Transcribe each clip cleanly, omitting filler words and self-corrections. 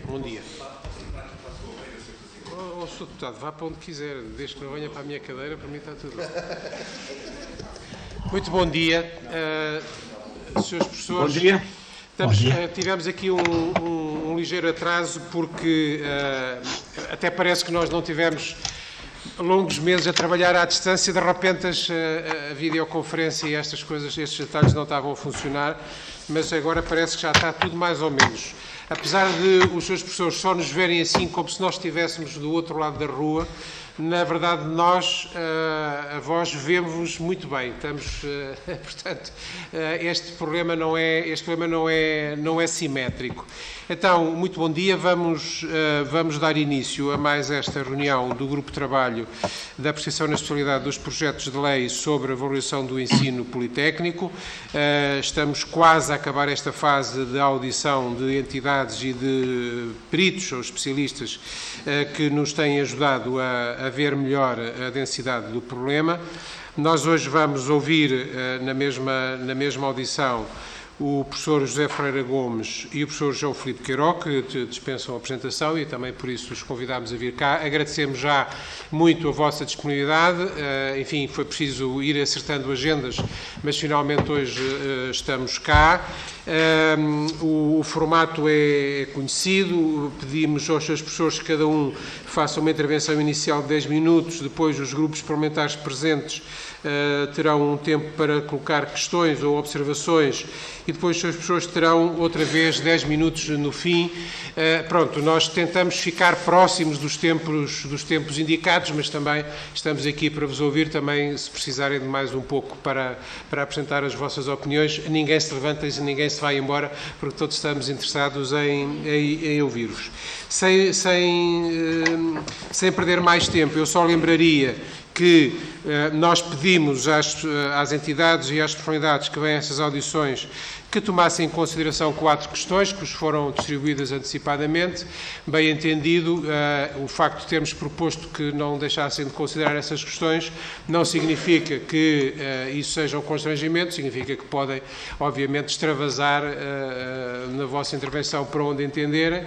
Bom dia. Sr. Deputado, vá para onde quiser, desde que não venha para a minha cadeira, para mim está tudo bem. Muito bom dia, Srs. Professores. Bom dia. Tivemos aqui um ligeiro atraso porque até parece que nós não tivemos longos meses a trabalhar à distância, de repente a videoconferência e estas coisas, estes detalhes não estavam a funcionar, mas agora parece que já está tudo mais ou menos. Apesar de os seus professores só nos verem assim como se nós estivéssemos do outro lado da rua, na verdade nós, a vós, vemos-vos muito bem. Estamos, portanto, este problema não é simétrico. Então, muito bom dia. Vamos dar início a mais esta reunião do Grupo de Trabalho da Apreciação na Especialidade dos Projetos de Lei sobre a Valorização do Ensino Politécnico. Estamos quase a acabar esta fase de audição de entidades e de peritos ou especialistas que nos têm ajudado a ver melhor a densidade do problema. Nós hoje vamos ouvir na mesma audição o professor José Ferreira Gomes e o professor João Filipe Queiró, que dispensam a apresentação e também por isso os convidámos a vir cá. Agradecemos já muito a vossa disponibilidade. Enfim, foi preciso ir acertando agendas, mas finalmente hoje estamos cá. O formato é conhecido. Pedimos aos seus professores que cada um faça uma intervenção inicial de 10 minutos, depois os grupos parlamentares presentes terão um tempo para colocar questões ou observações e depois os seus professores terão outra vez 10 minutos no fim. Pronto, nós tentamos ficar próximos dos tempos indicados, mas também estamos aqui para vos ouvir, também se precisarem de mais um pouco para apresentar as vossas opiniões. Ninguém se levanta e ninguém se vai embora, porque todos estamos interessados em ouvir-vos. Sem perder mais tempo, eu só lembraria que nós pedimos às entidades e às personalidades que vêm a essas audições que tomassem em consideração 4 questões que vos foram distribuídas antecipadamente. Bem entendido, o facto de termos proposto que não deixassem de considerar essas questões não significa que isso seja um constrangimento, significa que podem, obviamente, extravasar na vossa intervenção para onde entenderem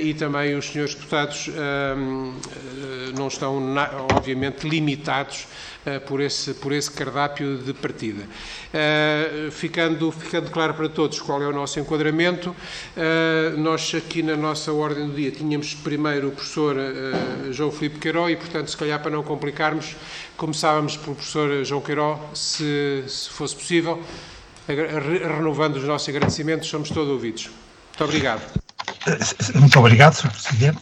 e também os senhores deputados não estão, obviamente, limitados por esse cardápio de partida. Ficando claro para todos qual é o nosso enquadramento, nós aqui na nossa ordem do dia tínhamos primeiro o professor João Filipe Queiró e, portanto, se calhar para não complicarmos, começávamos pelo professor João Queiró, se fosse possível, renovando os nossos agradecimentos, somos todos ouvidos. Muito obrigado. Muito obrigado, Sr. Presidente.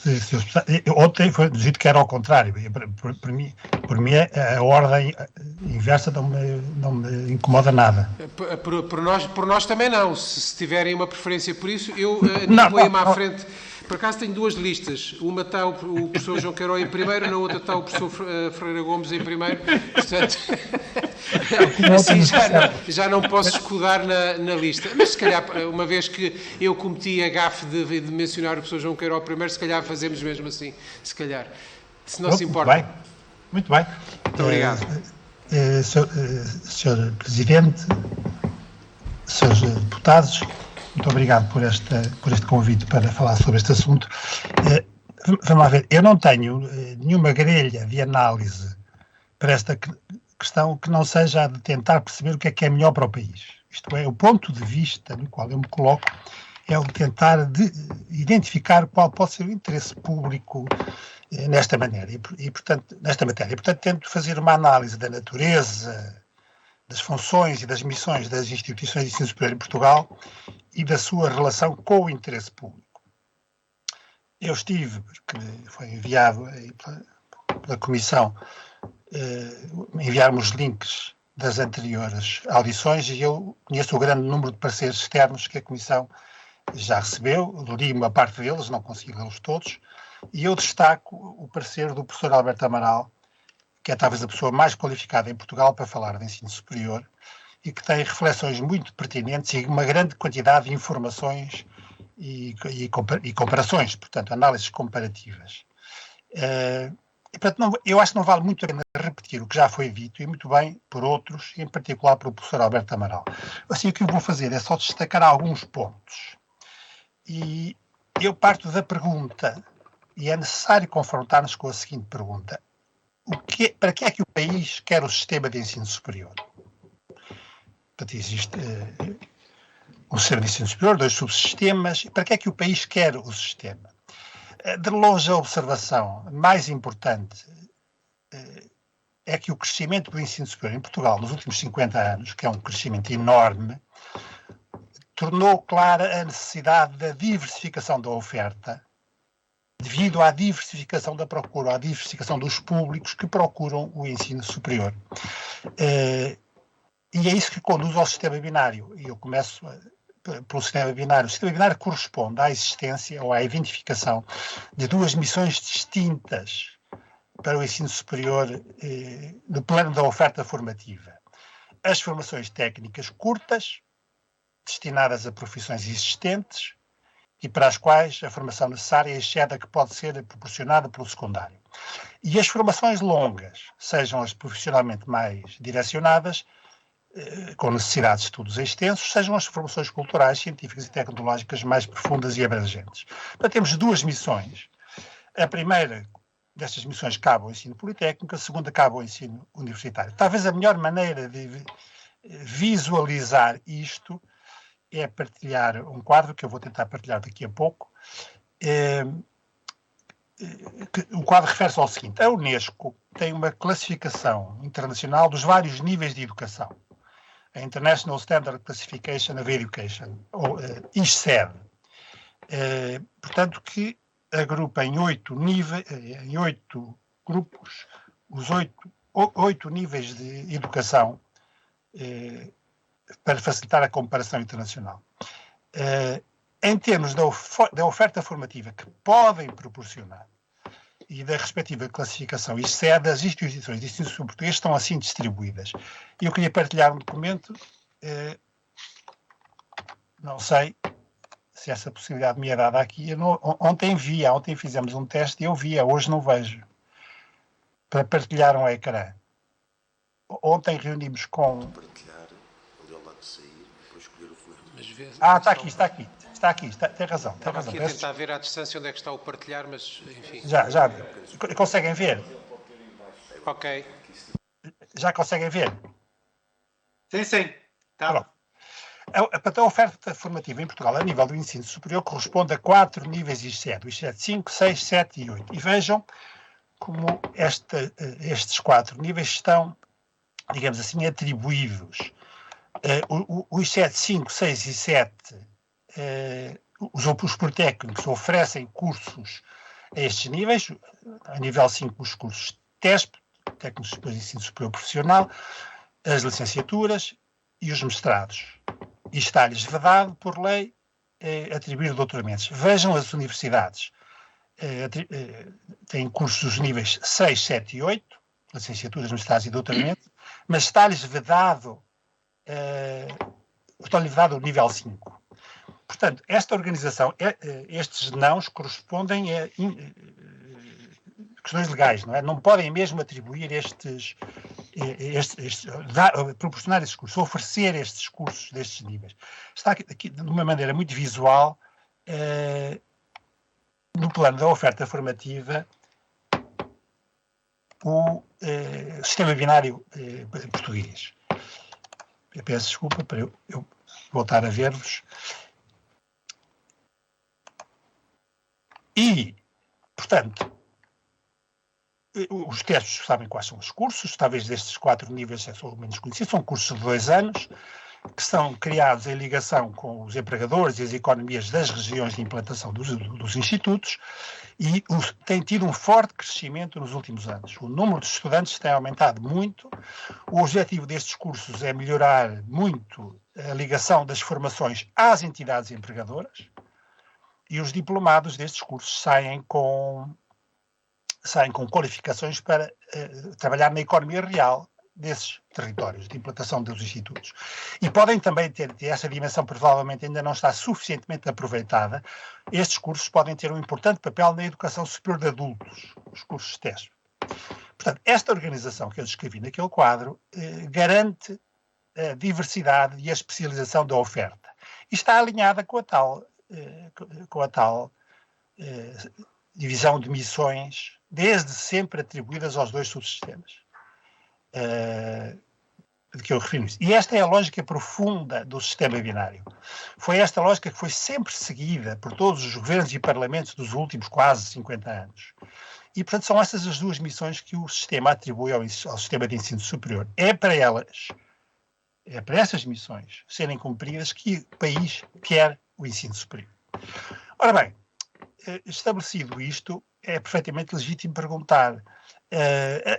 Ontem foi dito que era ao contrário. Por mim a ordem inversa não me incomoda nada. Por nós também não. Se tiverem uma preferência por isso, eu ponho-me à frente. Por acaso tenho 2 listas. Uma está o professor João Queiró em primeiro, na outra está o professor Ferreira Gomes em primeiro. Portanto, assim já não posso escudar na lista. Mas se calhar, uma vez que eu cometi a gafe de mencionar o professor João Queiró primeiro, se calhar fazemos mesmo assim. Se calhar. Se não se importa. Muito bem. Muito obrigado. Sr. Presidente, Srs. Deputados, muito obrigado por este convite para falar sobre este assunto. Vamos lá ver, eu não tenho nenhuma grelha de análise para esta questão que não seja a de tentar perceber o que é melhor para o país. Isto é, o ponto de vista no qual eu me coloco é o de tentar identificar qual pode ser o interesse público nesta matéria. E, portanto, tento fazer uma análise da natureza, das funções e das missões das instituições de ensino superior em Portugal e da sua relação com o interesse público. Eu estive, porque foi enviado pela Comissão, enviar-me os links das anteriores audições e eu conheço o grande número de pareceres externos que a Comissão já recebeu, li uma parte deles, não consegui lê-los todos, e eu destaco o parecer do professor Alberto Amaral, que é talvez a pessoa mais qualificada em Portugal para falar de ensino superior e que tem reflexões muito pertinentes e uma grande quantidade de informações e comparações, portanto, análises comparativas. E, portanto, eu acho que não vale muito a pena repetir o que já foi dito, e muito bem por outros, em particular pelo professor Alberto Amaral. Assim, o que eu vou fazer é só destacar alguns pontos. E eu parto da pergunta, e é necessário confrontar-nos com a seguinte pergunta: para que é que o país quer o sistema de ensino superior? Portanto, existe um sistema de ensino superior, 2 subsistemas. Para que é que o país quer o sistema? De longe, a observação mais importante é que o crescimento do ensino superior em Portugal nos últimos 50 anos, que é um crescimento enorme, tornou clara a necessidade da diversificação da oferta, devido à diversificação da procura, à diversificação dos públicos que procuram o ensino superior. E é isso que conduz ao sistema binário. E eu começo pelo sistema binário. O sistema binário corresponde à existência ou à identificação de 2 missões distintas para o ensino superior no plano da oferta formativa. As formações técnicas curtas, destinadas a profissões existentes e para as quais a formação necessária excede a que pode ser proporcionada pelo secundário. E as formações longas, sejam as profissionalmente mais direcionadas, com necessidades de estudos extensos, sejam as formações culturais, científicas e tecnológicas mais profundas e abrangentes. Portanto, temos 2 missões. A primeira destas missões cabe ao ensino politécnico, a segunda cabe ao ensino universitário. Talvez a melhor maneira de visualizar isto é partilhar um quadro que eu vou tentar partilhar daqui a pouco. O quadro refere-se ao seguinte: a Unesco tem uma classificação internacional dos vários níveis de educação. A International Standard Classification of Education, ou ISED, portanto, que agrupa em 8 grupos os 8 níveis de educação para facilitar a comparação internacional. Em termos da oferta formativa que podem proporcionar e da respectiva classificação ISED, as instituições de ensino superior português estão assim distribuídas. E eu queria partilhar um documento, não sei se essa possibilidade me é dada aqui. Ontem fizemos um teste e eu via, hoje não vejo, para partilhar um ecrã. Ontem reunimos com... Partilhar, ali ao lado de sair, depois escolher o fulano. Está aqui, tem razão. Estava aqui a tentar ver à distância onde é que está o partilhar, mas enfim. Já, conseguem ver? Ok. Já conseguem ver? Sim. Tá. A oferta formativa em Portugal, a nível do ensino superior, corresponde a 4 níveis ISED. O ISED 5, 6, 7 e 8. E vejam como estes 4 níveis estão, digamos assim, atribuídos. O ISED 5, 6 e 7, os politécnicos oferecem cursos a estes níveis. A nível 5, os cursos TESP, Técnicos de Ensino Superior Profissional, as licenciaturas e os mestrados. E está-lhes vedado, por lei, atribuir doutoramentos. Vejam as universidades. Têm cursos dos níveis 6, 7 e 8, licenciaturas, mestrados e doutoramentos, mas está-lhes vedado o nível 5. Portanto, esta organização, estes nãos correspondem a questões legais, não é? Não podem mesmo atribuir proporcionar estes cursos, oferecer estes cursos destes níveis. Está aqui de uma maneira muito visual no plano da oferta formativa o sistema binário português. Eu peço desculpa para eu voltar a ver-vos. E, portanto, os testes sabem quais são os cursos, talvez destes 4 níveis são o menos conhecidos, são cursos de 2 anos, que são criados em ligação com os empregadores e as economias das regiões de implantação dos institutos e tem tido um forte crescimento nos últimos anos. O número de estudantes tem aumentado muito. O objetivo destes cursos é melhorar muito a ligação das formações às entidades empregadoras e os diplomados destes cursos saem com qualificações para trabalhar na economia real desses territórios de implantação dos institutos. E podem também ter essa dimensão, provavelmente ainda não está suficientemente aproveitada. Estes cursos podem ter um importante papel na educação superior de adultos, os cursos TESP. Portanto, esta organização que eu descrevi naquele quadro garante a diversidade e a especialização da oferta. E está alinhada com a tal divisão de missões, desde sempre atribuídas aos dois subsistemas de que eu refiro. E esta é a lógica profunda do sistema binário. Foi esta lógica que foi sempre seguida por todos os governos e parlamentos dos últimos quase 50 anos. E, portanto, são essas as duas missões que o sistema atribui ao sistema de ensino superior. É para essas missões serem cumpridas que o país quer o ensino superior. Ora bem, estabelecido isto, é perfeitamente legítimo perguntar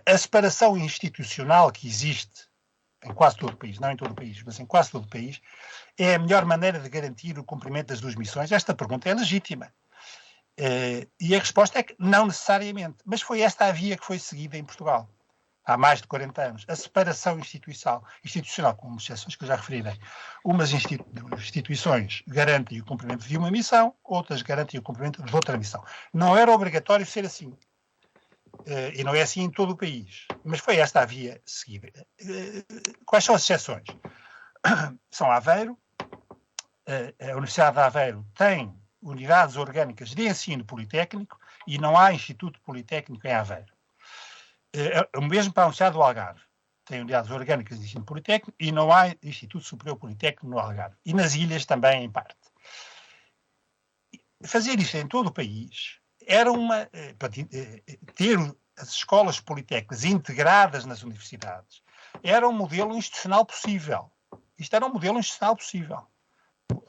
a separação institucional que existe em quase todo o país, não em todo o país, mas em quase todo o país, é a melhor maneira de garantir o cumprimento das duas missões? Esta pergunta é legítima. E a resposta é que não necessariamente, mas foi esta a via que foi seguida em Portugal há mais de 40 anos. A separação institucional, com exceções que eu já referirei. Umas instituições garantem o cumprimento de uma missão, outras garantem o cumprimento de outra missão. Não era obrigatório ser assim. E não é assim em todo o país. Mas foi esta a via seguida. Quais são as exceções? São Aveiro. A Universidade de Aveiro tem unidades orgânicas de ensino politécnico e não há Instituto Politécnico em Aveiro. O mesmo para a Universidade do Algarve. Tem unidades orgânicas de ensino politécnico e não há Instituto Superior Politécnico no Algarve. E nas ilhas também, em parte. Fazer isto em todo o país era para ter as escolas politécnicas integradas nas universidades, era um modelo institucional possível. Isto era um modelo institucional possível.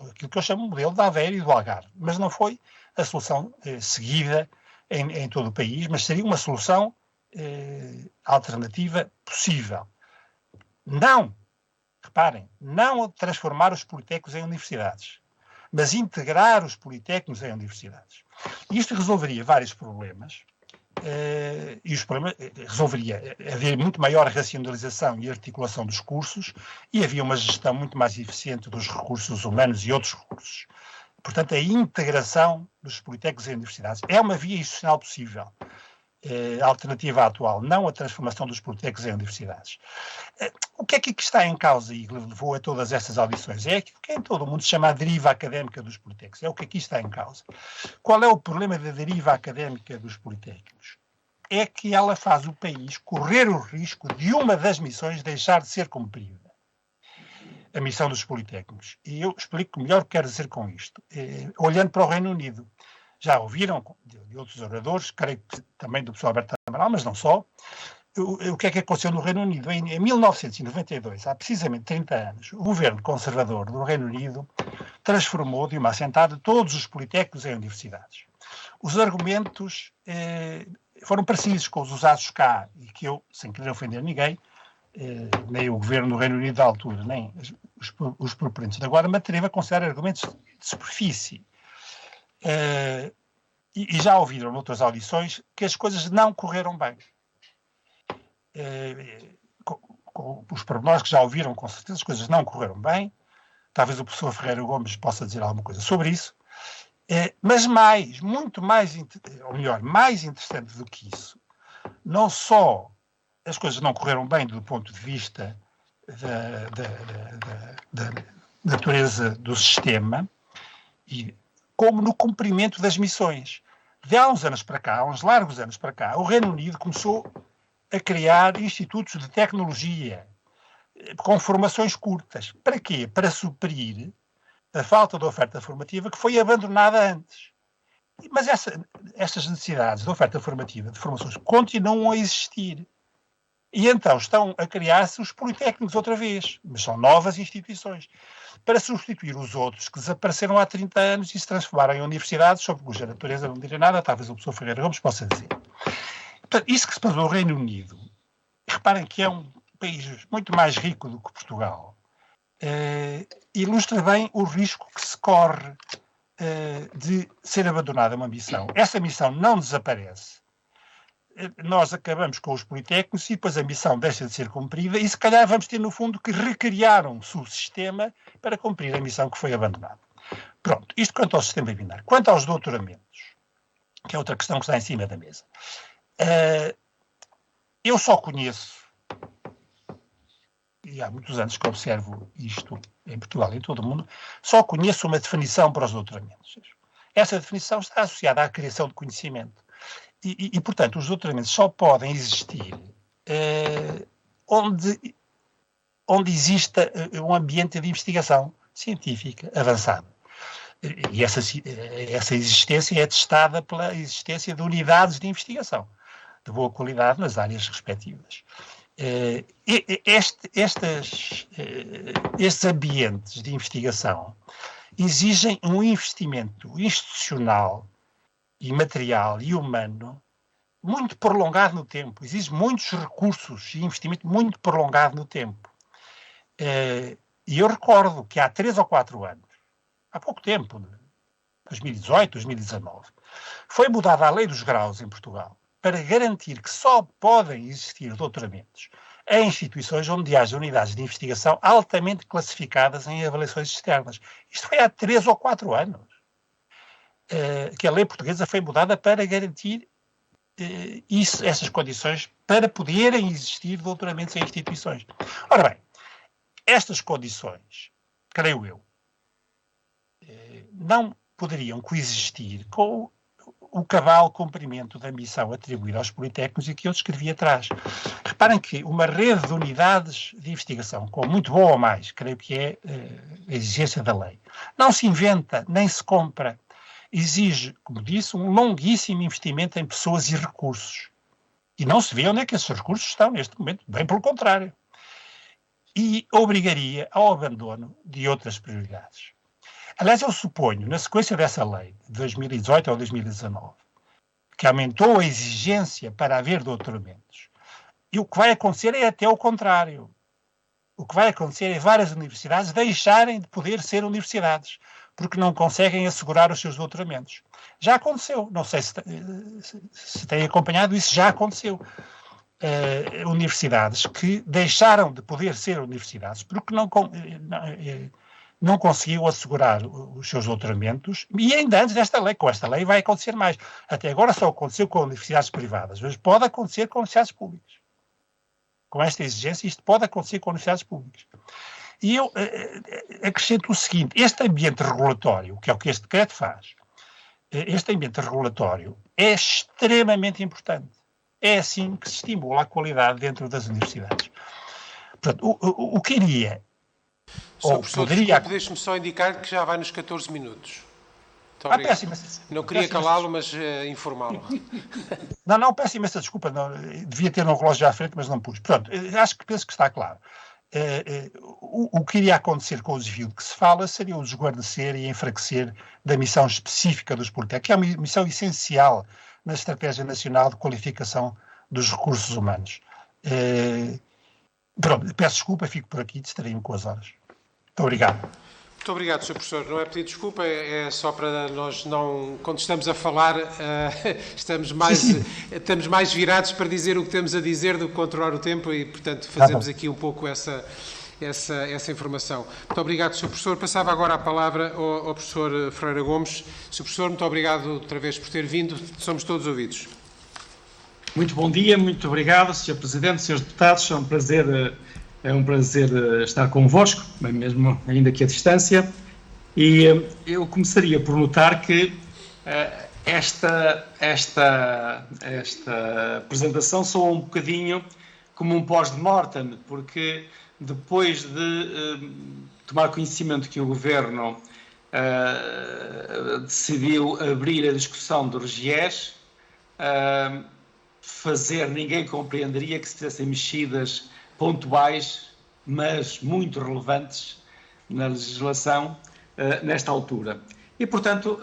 Aquilo que eu chamo de modelo de Aveiro e do Algarve. Mas não foi a solução seguida em todo o país, mas seria uma solução alternativa possível. Não, reparem, não transformar os politécnicos em universidades, mas integrar os politécnicos em universidades. Isto resolveria vários problemas, e os problemas resolveria haver muito maior racionalização e articulação dos cursos e havia uma gestão muito mais eficiente dos recursos humanos e outros recursos. Portanto, a integração dos politécnicos em universidades é uma via institucional possível. A alternativa atual, não a transformação dos politécnicos em universidades. O que é que está em causa e levou a todas estas audições? É aquilo que em todo o mundo se chama a deriva académica dos politécnicos. É o que aqui está em causa. Qual é o problema da deriva académica dos politécnicos? É que ela faz o país correr o risco de uma das missões deixar de ser cumprida. A missão dos politécnicos. E eu explico melhor o que quero dizer com isto. Olhando para o Reino Unido. Já ouviram de outros oradores, creio que também do professor Alberto Amaral, mas não só, o que é que aconteceu no Reino Unido. Em 1992, há precisamente 30 anos, o governo conservador do Reino Unido transformou de uma assentada todos os politécnicos em universidades. Os argumentos foram parecidos com os usados cá, e que eu, sem querer ofender ninguém, nem o governo do Reino Unido da altura, nem os proponentes de agora, me atrevo a considerar argumentos de superfície. E já ouviram noutras audições que as coisas não correram bem. Com os pormenores que já ouviram, com certeza, as coisas não correram bem. Talvez o professor Ferreira Gomes possa dizer alguma coisa sobre isso. Mas muito mais, ou melhor, mais interessante do que isso, não só as coisas não correram bem do ponto de vista da natureza do sistema, como no cumprimento das missões. De há uns anos para cá, há uns largos anos para cá, o Reino Unido começou a criar institutos de tecnologia com formações curtas. Para quê? Para suprir a falta de oferta formativa que foi abandonada antes. Mas estas necessidades de oferta formativa, de formações, continuam a existir. E então estão a criar-se os politécnicos outra vez, mas são novas instituições, para substituir os outros que desapareceram há 30 anos e se transformaram em universidades, sobre cuja natureza não direi nada, talvez o professor Ferreira Gomes possa dizer. Portanto, isso que se passou no Reino Unido, reparem que é um país muito mais rico do que Portugal, ilustra bem o risco que se corre de ser abandonada uma missão. Essa missão não desaparece. Nós acabamos com os politécnicos e depois a missão deixa de ser cumprida e se calhar vamos ter no fundo que recriar um subsistema para cumprir a missão que foi abandonada. Pronto, isto quanto ao sistema binário. Quanto aos doutoramentos, que é outra questão que está em cima da mesa, eu só conheço, e há muitos anos que observo isto em Portugal e em todo o mundo, só conheço uma definição para os doutoramentos. essa definição está associada à criação de conhecimento. E, portanto, os doutoramentos só podem existir onde exista um ambiente de investigação científica avançada. E essa existência é testada pela existência de unidades de investigação de boa qualidade nas áreas respectivas. Estes ambientes de investigação exigem um investimento institucional e material e humano muito prolongado no tempo, exige muitos recursos e investimento muito prolongado no tempo. E eu recordo que há 3 ou 4 anos, há pouco tempo, 2018, 2019, foi mudada a lei dos graus em Portugal para garantir que só podem existir doutoramentos em instituições onde haja unidades de investigação altamente classificadas em avaliações externas. Isto foi há 3 ou 4 anos que a lei portuguesa foi mudada para garantir essas condições para poderem existir doutoramentos em instituições. Ora bem, estas condições, creio eu, não poderiam coexistir com o cabal cumprimento da missão atribuída aos politécnicos e que eu descrevi atrás. Reparem que uma rede de unidades de investigação, com muito boa ou mais, creio que é a exigência da lei, não se inventa nem se compra. Exige, como disse, um longuíssimo investimento em pessoas e recursos. E não se vê onde é que esses recursos estão neste momento, bem pelo contrário. E obrigaria ao abandono de outras prioridades. Aliás, eu suponho, na sequência dessa lei, de 2018 ou 2019, que aumentou a exigência para haver doutoramentos, e o que vai acontecer é até o contrário. O que vai acontecer é várias universidades deixarem de poder ser universidades, porque não conseguem assegurar os seus doutoramentos. Já aconteceu, não sei se têm acompanhado, isso já aconteceu. Universidades que deixaram de poder ser universidades porque não conseguiu assegurar os seus doutoramentos, e ainda antes desta lei, com esta lei vai acontecer mais. Até agora só aconteceu com universidades privadas, mas pode acontecer com universidades públicas. Com esta exigência, isto pode acontecer com universidades públicas. E eu acrescento o seguinte, este ambiente regulatório, que é o que este decreto faz, este ambiente regulatório é extremamente importante. É assim que se estimula a qualidade dentro das universidades. Portanto, o que iria... Sr. Professor, desculpe, deixe-me só indicar que já vai nos 14 minutos. Muito obrigado. Não queria calá-lo, mas informá-lo. Não, peço imensa desculpa. Não, devia ter um relógio à frente, mas não pus. Pronto, penso que está claro. O que iria acontecer com o desvio de que se fala seria o desguarnecer e enfraquecer da missão específica dos politécnicos, que é uma missão essencial na Estratégia Nacional de Qualificação dos Recursos Humanos. Pronto, peço desculpa, fico por aqui, distraí-me com as horas. Muito obrigado. Muito obrigado, Sr. Professor. Não é pedir desculpa, é só para nós não... Quando estamos a falar, estamos mais virados para dizer o que temos a dizer do que controlar o tempo e, portanto, fazemos aqui um pouco essa informação. Muito obrigado, Sr. Professor. Passava agora a palavra ao Professor Ferreira Gomes. Sr. Professor, muito obrigado outra vez por ter vindo. Somos todos ouvidos. Muito bom dia, muito obrigado, Sr. Presidente, Srs. Deputados. É um prazer estar convosco, mesmo ainda aqui à distância. E eu começaria por notar que esta apresentação soa um bocadinho como um pós-mortem, porque depois de tomar conhecimento que o Governo decidiu abrir a discussão do RGES, ninguém compreenderia que se fizessem mexidas pontuais, mas muito relevantes na legislação nesta altura. E, portanto,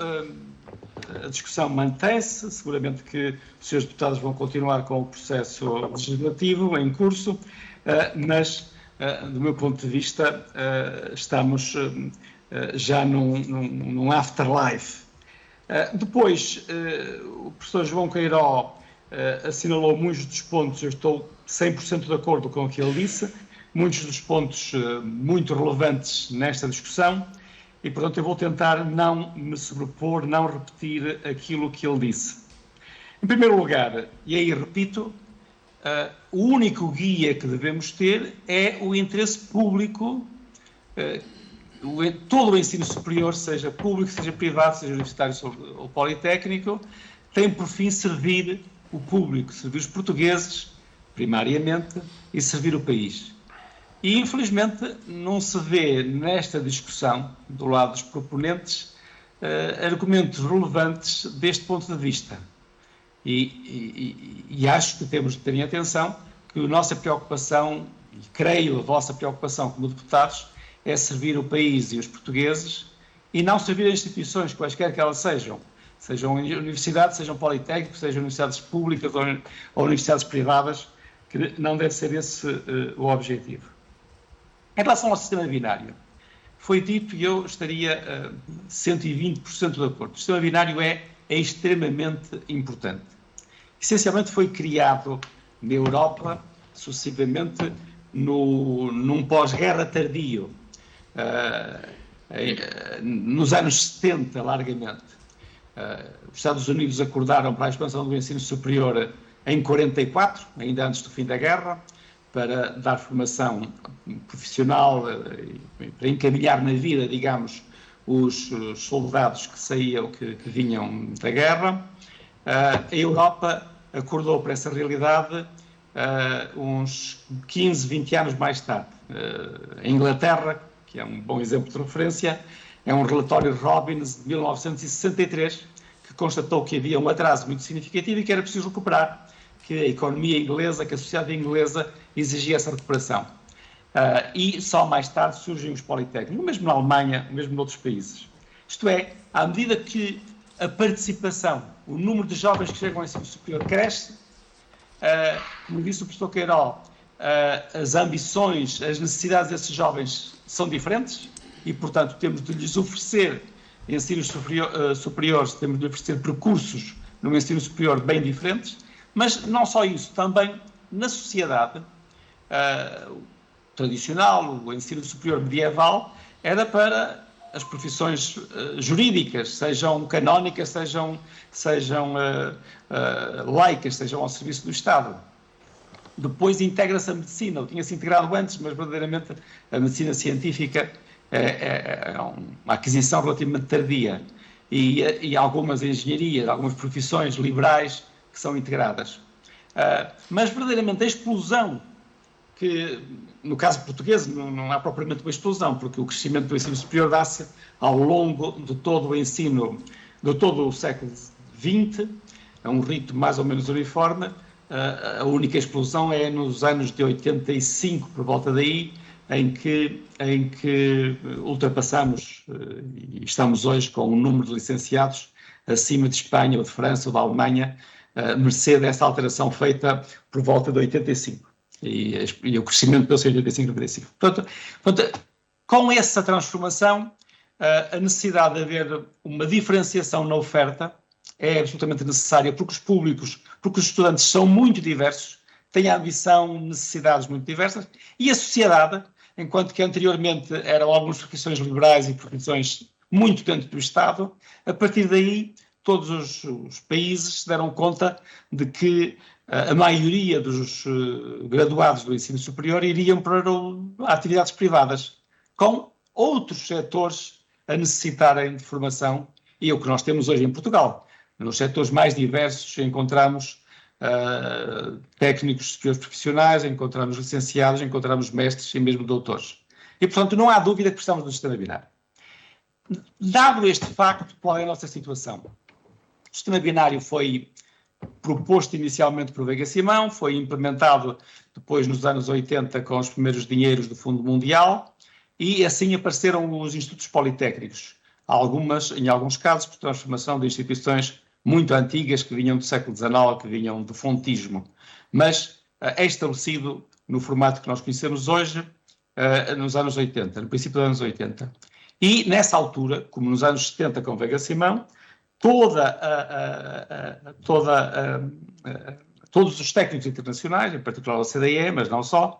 a discussão mantém-se, seguramente que os senhores deputados vão continuar com o processo legislativo em curso, mas, do meu ponto de vista, estamos já num afterlife. Depois, o professor João Queiró assinalou muitos dos pontos, eu estou 100% de acordo com o que ele disse, muitos dos pontos muito relevantes nesta discussão e, portanto, eu vou tentar não me sobrepor, não repetir aquilo que ele disse. Em primeiro lugar, e aí repito, o único guia que devemos ter é o interesse público todo o ensino superior, seja público, seja privado, seja universitário ou politécnico, tem por fim servir o público, servir os portugueses, primariamente, e servir o país. E, infelizmente, não se vê nesta discussão, do lado dos proponentes, argumentos relevantes deste ponto de vista. E acho que temos de ter em atenção que a nossa preocupação, e creio a vossa preocupação como deputados, é servir o país e os portugueses e não servir as instituições, quaisquer que elas sejam universidades, sejam politécnicos, sejam universidades públicas ou universidades privadas, que não deve ser esse o objetivo. Em relação ao sistema binário, foi dito e eu estaria 120% de acordo. O sistema binário é extremamente importante. Essencialmente foi criado na Europa, sucessivamente, num pós-guerra tardio, nos anos 70, largamente. Os Estados Unidos acordaram para a expansão do ensino superior em 44, ainda antes do fim da guerra, para dar formação profissional, para encaminhar na vida, digamos, os soldados que saíam, que vinham da guerra. A Europa acordou para essa realidade uns 15, 20 anos mais tarde. A Inglaterra, que é um bom exemplo de referência, é um relatório Robbins de 1963, que constatou que havia um atraso muito significativo e que era preciso recuperar, que a economia inglesa, que a sociedade inglesa exigia essa recuperação. E só mais tarde surgem os politécnicos, mesmo na Alemanha, mesmo noutros países. Isto é, à medida que a participação, o número de jovens que chegam ao ensino superior cresce, como disse o professor Queiró, as ambições, as necessidades desses jovens são diferentes e, portanto, temos de lhes oferecer ensinos superiores, temos de lhes oferecer percursos no ensino superior bem diferentes, mas não só isso, também na sociedade tradicional, o ensino superior medieval, era para as profissões jurídicas, sejam canónicas, sejam laicas, sejam ao serviço do Estado. Depois integra-se a medicina, ou tinha-se integrado antes, mas verdadeiramente a medicina científica é uma aquisição relativamente tardia. E algumas engenharias, algumas profissões liberais que são integradas. Mas verdadeiramente a explosão, que no caso português não há propriamente uma explosão, porque o crescimento do ensino superior dá-se ao longo de todo o ensino, de todo o século XX, é um ritmo mais ou menos uniforme. A única explosão é nos anos de 85, por volta daí, em que ultrapassamos e estamos hoje com um número de licenciados acima de Espanha ou de França ou da Alemanha, mercê dessa alteração feita por volta de 85. E o crescimento deu-se em 85, 95. Portanto, com essa transformação, a necessidade de haver uma diferenciação na oferta é absolutamente necessária, porque os estudantes são muito diversos, têm ambição, necessidades muito diversas, e a sociedade, enquanto que anteriormente eram algumas profissões liberais e profissões muito dentro do Estado, a partir daí todos os países se deram conta de que a maioria dos graduados do ensino superior iriam para atividades privadas, com outros setores a necessitarem de formação, e é o que nós temos hoje em Portugal. Nos setores mais diversos encontramos técnicos superiores profissionais, encontramos licenciados, encontramos mestres e mesmo doutores. E, portanto, não há dúvida que precisamos do sistema binário. Dado este facto, qual é a nossa situação? O sistema binário foi proposto inicialmente por Veiga Simão, foi implementado depois nos anos 80 com os primeiros dinheiros do Fundo Mundial e assim apareceram os institutos politécnicos, em alguns casos, por transformação de instituições muito antigas que vinham do século XIX, que vinham do fontismo, mas é estabelecido no formato que nós conhecemos hoje, nos anos 80, no princípio dos anos 80. E nessa altura, como nos anos 70 com Veiga Simão, todos os técnicos internacionais, em particular a OCDE, mas não só,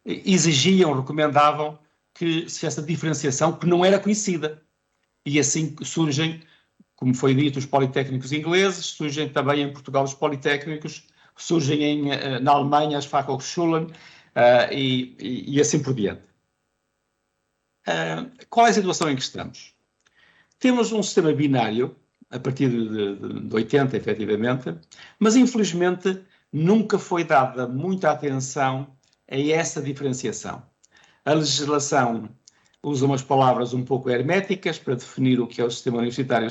exigiam, recomendavam que se essa diferenciação que não era conhecida. E assim surgem, como foi dito, os politécnicos ingleses, surgem também em Portugal os politécnicos, surgem na Alemanha as Fachhochschulen e assim por diante. qual é a situação em que estamos? Temos um sistema binário, a partir de 80, efetivamente, mas infelizmente nunca foi dada muita atenção a essa diferenciação. A legislação usa umas palavras um pouco herméticas para definir o que é o sistema universitário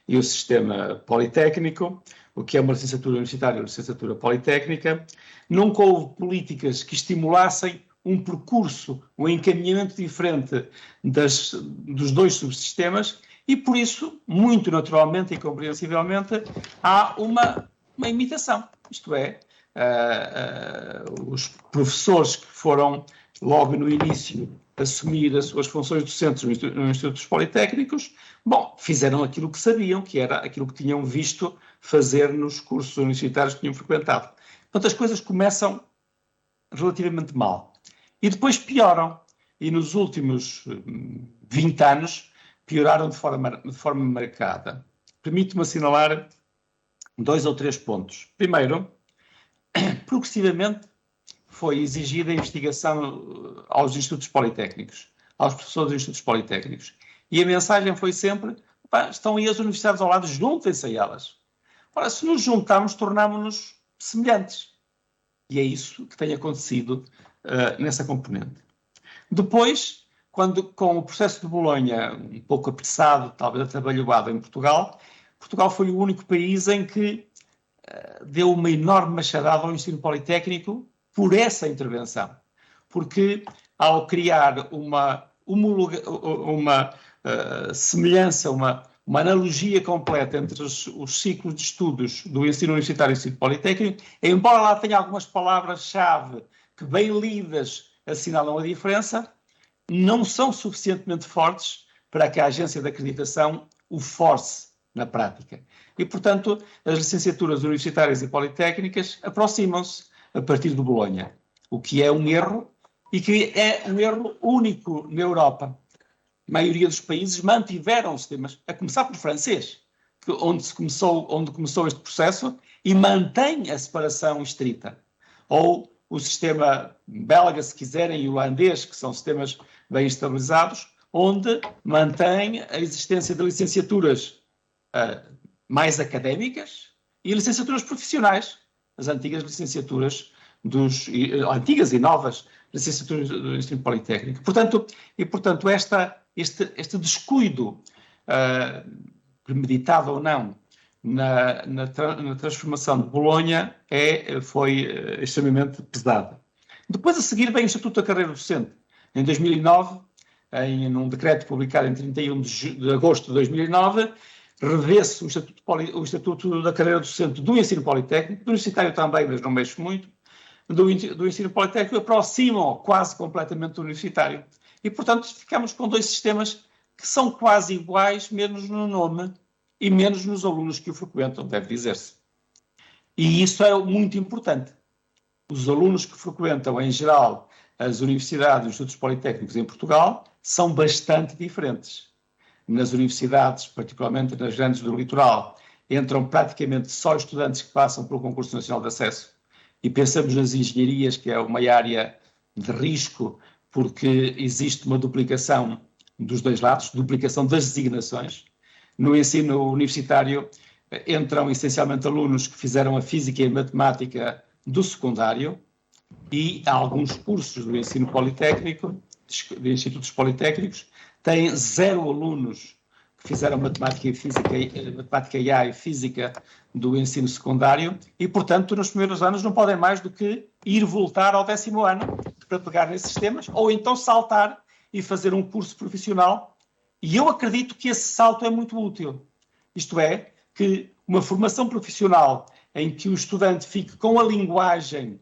e o sistema politécnico, o que é uma licenciatura universitária e uma licenciatura politécnica. Nunca houve políticas que estimulassem um percurso, um encaminhamento diferente dos dois subsistemas e, por isso, muito naturalmente e compreensivelmente, há uma imitação. Isto é, os professores que foram, logo no início, assumir as suas funções docentes nos institutos politécnicos, fizeram aquilo que sabiam, que era aquilo que tinham visto fazer nos cursos universitários que tinham frequentado. Portanto, as coisas começam relativamente mal. E depois pioram. E nos últimos 20 anos pioraram de forma marcada. Permite-me assinalar 2 ou 3 pontos. Primeiro, progressivamente foi exigida a investigação aos institutos politécnicos, aos professores dos institutos politécnicos. E a mensagem foi sempre, estão aí as universidades ao lado, juntem-se a elas. Ora, se nos juntarmos, tornámos-nos semelhantes. E é isso que tem acontecido nessa componente. Depois, com o processo de Bolonha um pouco apressado, talvez atabalhoado em Portugal foi o único país em que deu uma enorme machadada ao ensino politécnico por essa intervenção. Porque, ao criar uma semelhança, uma analogia completa entre os ciclos de estudos do ensino universitário e do ensino politécnico, embora lá tenha algumas palavras-chave que, bem lidas, assinalam a diferença, não são suficientemente fortes para que a agência de acreditação o force na prática. E, portanto, as licenciaturas universitárias e politécnicas aproximam-se a partir de Bolonha, o que é um erro e que é um erro único na Europa. A maioria dos países mantiveram sistemas, a começar pelo francês, onde começou este processo, e mantém a separação estrita. Ou o sistema belga, se quiserem, e o holandês, que são sistemas bem estabilizados, onde mantém a existência de licenciaturas mais académicas e licenciaturas profissionais, as antigas licenciaturas antigas e novas licenciaturas do ensino politécnico. Portanto, este descuido, premeditado ou não, na transformação de Bolonha foi extremamente pesada. Depois, a seguir, vem o Estatuto da Carreira Docente. Em 2009, num decreto publicado em 31 de agosto de 2009, revê-se o Estatuto da Carreira Docente do ensino politécnico, do universitário também, mas não mexe muito, do ensino politécnico, aproximam quase completamente do universitário. E, portanto, ficamos com 2 sistemas que são quase iguais, menos no nome e menos nos alunos que o frequentam, deve dizer-se. E isso é muito importante. Os alunos que frequentam, em geral, as universidades e os institutos politécnicos em Portugal são bastante diferentes. Nas universidades, particularmente nas grandes do litoral, entram praticamente só estudantes que passam pelo Concurso Nacional de Acesso. E pensamos nas engenharias, que é uma área de risco, porque existe uma duplicação dos 2 lados, duplicação das designações. No ensino universitário entram essencialmente alunos que fizeram a física e a matemática do secundário, e alguns cursos do ensino politécnico, de institutos politécnicos, têm 0 alunos que fizeram matemática IA e física do ensino secundário e, portanto, nos primeiros anos não podem mais do que ir voltar ao 10º ano para pegar nesses temas, ou então saltar e fazer um curso profissional. E eu acredito que esse salto é muito útil. Isto é, que uma formação profissional em que o estudante fique com a linguagem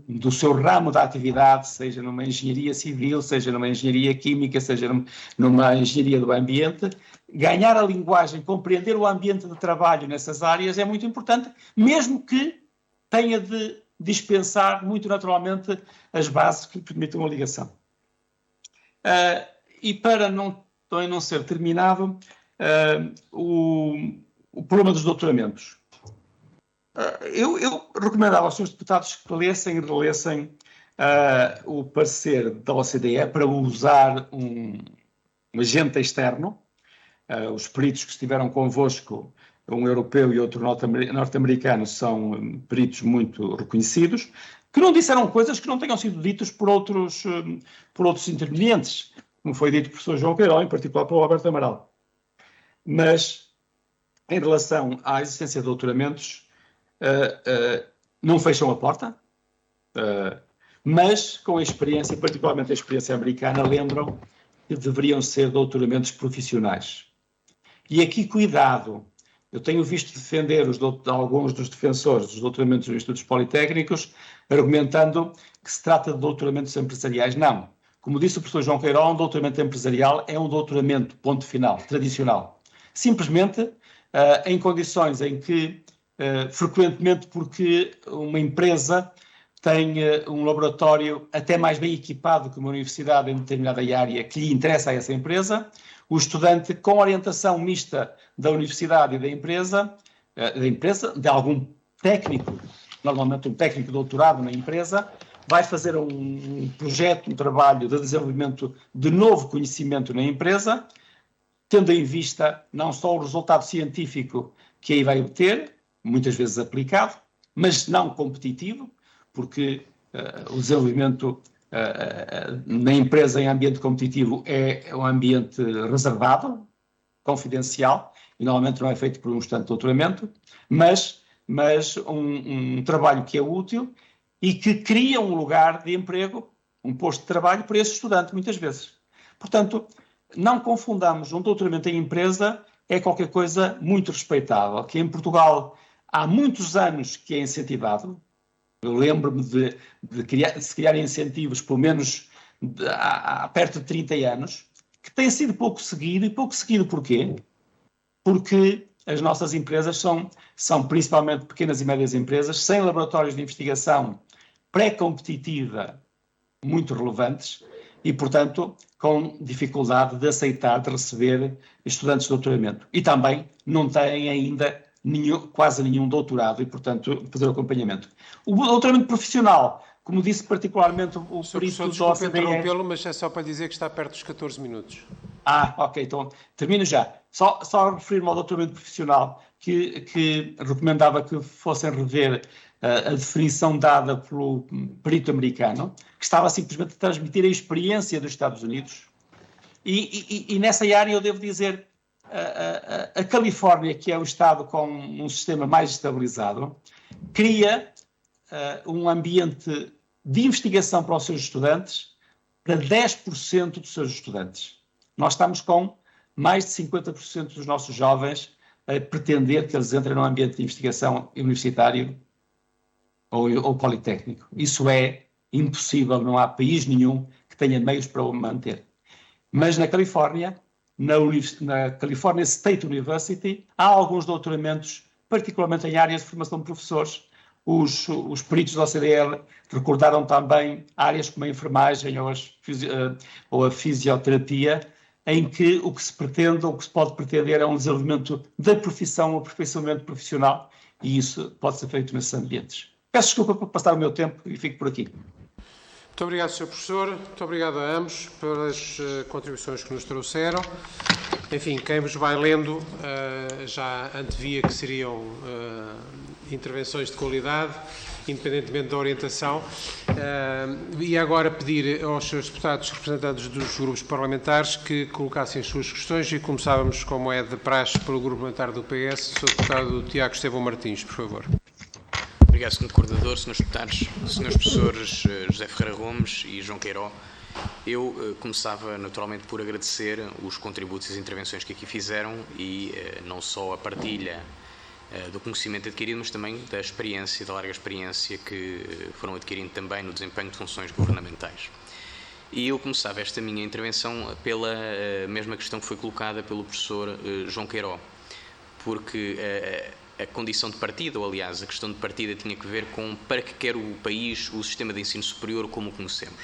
do seu ramo da atividade, seja numa engenharia civil, seja numa engenharia química, seja numa engenharia do ambiente, ganhar a linguagem, compreender o ambiente de trabalho nessas áreas é muito importante, mesmo que tenha de dispensar muito naturalmente as bases que permitam a ligação. E para também não ser terminado, o problema dos doutoramentos. Eu recomendava aos senhores deputados que lessem e relessem o parecer da OCDE para usar um agente externo. Os peritos que estiveram convosco, um europeu e outro norte-americano, são peritos muito reconhecidos, que não disseram coisas que não tenham sido ditas por outros intervenientes, como foi dito por Sr. João Queiró, em particular pelo Alberto Amaral. Mas, em relação à existência de doutoramentos, não fecham a porta, mas com a experiência, particularmente a experiência americana, lembram que deveriam ser doutoramentos profissionais. E aqui, cuidado, eu tenho visto defender alguns dos defensores dos doutoramentos nos institutos politécnicos, argumentando que se trata de doutoramentos empresariais. Não. Como disse o professor João Queiró, um doutoramento empresarial é um doutoramento, ponto final, tradicional. Simplesmente em condições em que, frequentemente porque uma empresa tem um laboratório até mais bem equipado que uma universidade em determinada área que lhe interessa a essa empresa, o estudante, com orientação mista da universidade e da empresa, de algum técnico, normalmente um técnico de doutorado na empresa, vai fazer um projeto, um trabalho de desenvolvimento de novo conhecimento na empresa, tendo em vista não só o resultado científico que aí vai obter, muitas vezes aplicado, mas não competitivo, porque o desenvolvimento na empresa em ambiente competitivo é um ambiente reservado, confidencial, e normalmente não é feito por um estudante de doutoramento, mas um trabalho que é útil e que cria um lugar de emprego, um posto de trabalho para esse estudante, muitas vezes. Portanto, não confundamos, um doutoramento em empresa é qualquer coisa muito respeitável, que em Portugal há muitos anos que é incentivado. Eu lembro-me de se criar incentivos, pelo menos há perto de 30 anos, que tem sido pouco seguido. E pouco seguido porquê? Porque as nossas empresas são principalmente pequenas e médias empresas, sem laboratórios de investigação pré-competitiva muito relevantes e, portanto, com dificuldade de aceitar, de receber estudantes de doutoramento. E também não têm ainda quase nenhum doutorado e, portanto, fazer acompanhamento. O doutoramento profissional, como disse particularmente o perito do Desculpe OCDE... interrompê-lo, mas é só para dizer que está perto dos 14 minutos. Ok, então termino já. Só referir-me ao doutoramento profissional, que recomendava que fossem rever a definição dada pelo perito americano, que estava simplesmente a transmitir a experiência dos Estados Unidos. E nessa área eu devo dizer, a Califórnia, que é o estado com um sistema mais estabilizado, cria um ambiente de investigação para os seus estudantes, para 10% dos seus estudantes. Nós estamos com mais de 50% dos nossos jovens a pretender que eles entrem num ambiente de investigação universitário ou politécnico. Isso é impossível, não há país nenhum que tenha meios para o manter. Mas na Califórnia, na California State University, há alguns doutoramentos, particularmente em áreas de formação de professores. Os peritos da OCDE recordaram também áreas como a enfermagem ou a fisioterapia, em que o que se pretende, ou o que se pode pretender é um desenvolvimento da profissão, um aperfeiçoamento profissional, e isso pode ser feito nesses ambientes. Peço desculpa por passar o meu tempo e fico por aqui. Muito obrigado, Sr. Professor. Muito obrigado a ambos pelas contribuições que nos trouxeram. Enfim, quem vos vai lendo já antevia que seriam intervenções de qualidade, independentemente da orientação. E agora pedir aos seus deputados representantes dos grupos parlamentares que colocassem as suas questões e começávamos, como é de praxe, pelo grupo parlamentar do PS, o Sr. Deputado Tiago Estevão Martins, por favor. Obrigado, Sr. Coordenador, Srs. Deputados, Srs. Professores José Ferreira Gomes e João Queiró. Eu começava naturalmente por agradecer os contributos e as intervenções que aqui fizeram e não só a partilha do conhecimento adquirido, mas também da experiência, da larga experiência que foram adquirindo também no desempenho de funções governamentais. E eu começava esta minha intervenção pela mesma questão que foi colocada pelo professor João Queiró, porque a condição de partida, ou aliás, a questão de partida tinha que ver com para que quer o país o sistema de ensino superior como o conhecemos.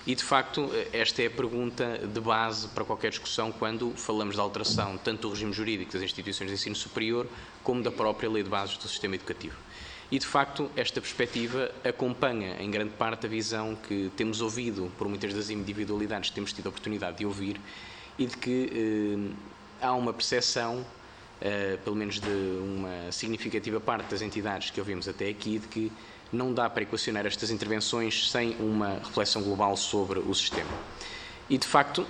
E, de facto, esta é a pergunta de base para qualquer discussão quando falamos da alteração tanto do regime jurídico das instituições de ensino superior como da própria lei de bases do sistema educativo. E, de facto, esta perspectiva acompanha, em grande parte, a visão que temos ouvido por muitas das individualidades que temos tido a oportunidade de ouvir e de que há uma percepção, pelo menos de uma significativa parte das entidades que ouvimos até aqui, de que não dá para equacionar estas intervenções sem uma reflexão global sobre o sistema. E, de facto,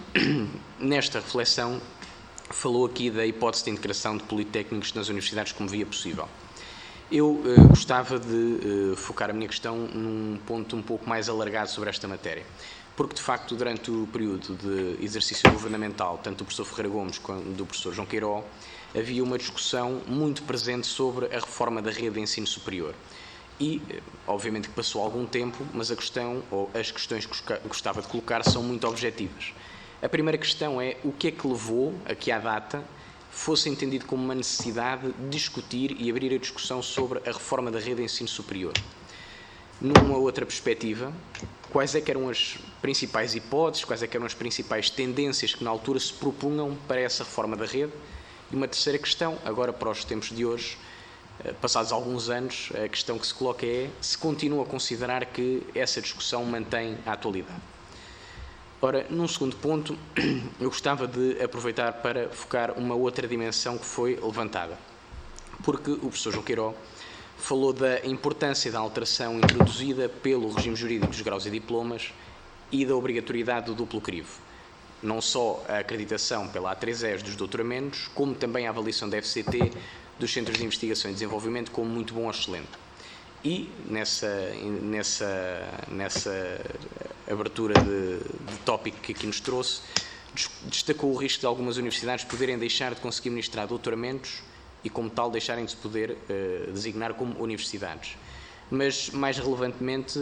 nesta reflexão, falou aqui da hipótese de integração de politécnicos nas universidades como via possível. Eu gostava de focar a minha questão num ponto um pouco mais alargado sobre esta matéria, porque, de facto, durante o período de exercício governamental, tanto do professor Ferreira Gomes quanto do professor João Queiró, havia uma discussão muito presente sobre a reforma da rede de ensino superior. E, obviamente, que passou algum tempo, mas a questão, ou as questões que gostava de colocar são muito objetivas. A primeira questão é o que é que levou a que, à data, fosse entendido como uma necessidade de discutir e abrir a discussão sobre a reforma da rede de ensino superior. Numa outra perspectiva, quais é que eram as principais hipóteses, quais é que eram as principais tendências que na altura se propunham para essa reforma da rede? E uma terceira questão, agora para os tempos de hoje, passados alguns anos, a questão que se coloca é se continua a considerar que essa discussão mantém a atualidade. Ora, num segundo ponto, eu gostava de aproveitar para focar uma outra dimensão que foi levantada, porque o professor João Queiró falou da importância da alteração introduzida pelo regime jurídico dos graus e diplomas e da obrigatoriedade do duplo crivo. Não só a acreditação pela A3ES dos doutoramentos, como também a avaliação da FCT dos Centros de Investigação e Desenvolvimento como muito bom ou excelente. E nessa abertura de tópico que aqui nos trouxe, destacou o risco de algumas universidades poderem deixar de conseguir ministrar doutoramentos e, como tal, deixarem de se poder designar como universidades. Mas, mais relevantemente,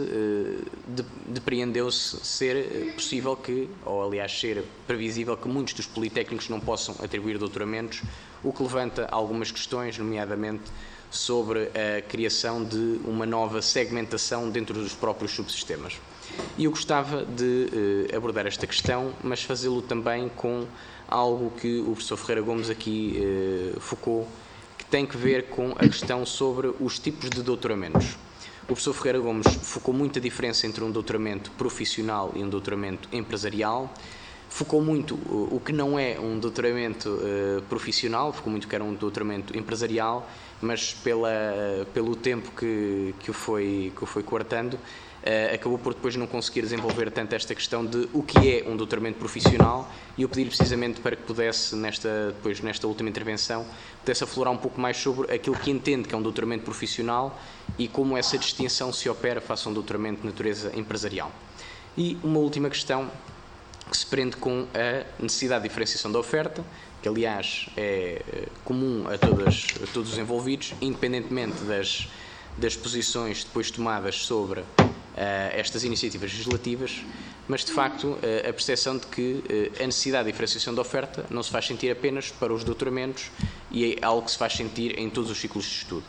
depreendeu-se ser possível que, ou aliás ser previsível que muitos dos politécnicos não possam atribuir doutoramentos, o que levanta algumas questões, nomeadamente sobre a criação de uma nova segmentação dentro dos próprios subsistemas. E eu gostava de abordar esta questão, mas fazê-lo também com algo que o professor Ferreira Gomes aqui focou, que tem que ver com a questão sobre os tipos de doutoramentos. O professor Ferreira Gomes focou muito a diferença entre um doutoramento profissional e um doutoramento empresarial, focou muito o que não é um doutoramento profissional, focou muito que era um doutoramento empresarial, mas pelo tempo que o foi coartando, acabou por depois não conseguir desenvolver tanto esta questão de o que é um doutoramento profissional, e eu pedi precisamente para que pudesse, depois nesta última intervenção, pudesse aflorar um pouco mais sobre aquilo que entende que é um doutoramento profissional e como essa distinção se opera face a um doutoramento de natureza empresarial. E uma última questão que se prende com a necessidade de diferenciação da oferta, que aliás é comum a todos os envolvidos, independentemente das posições depois tomadas sobre estas iniciativas legislativas, mas de facto a percepção de que a necessidade de diferenciação da oferta não se faz sentir apenas para os doutoramentos e é algo que se faz sentir em todos os ciclos de estudo.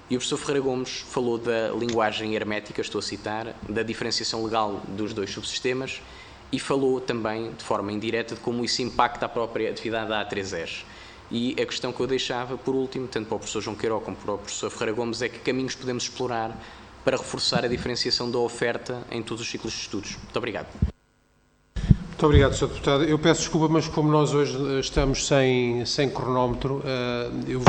E o professor Ferreira Gomes falou da linguagem hermética, estou a citar, da diferenciação legal dos dois subsistemas, e falou também, de forma indireta, de como isso impacta a própria atividade da A3ES. E a questão que eu deixava, por último, tanto para o professor João Queiró como para o professor Ferreira Gomes, é que caminhos podemos explorar para reforçar a diferenciação da oferta em todos os ciclos de estudos. Muito obrigado. Muito obrigado, Sr. Deputado. Eu peço desculpa, mas como nós hoje estamos sem cronómetro, eu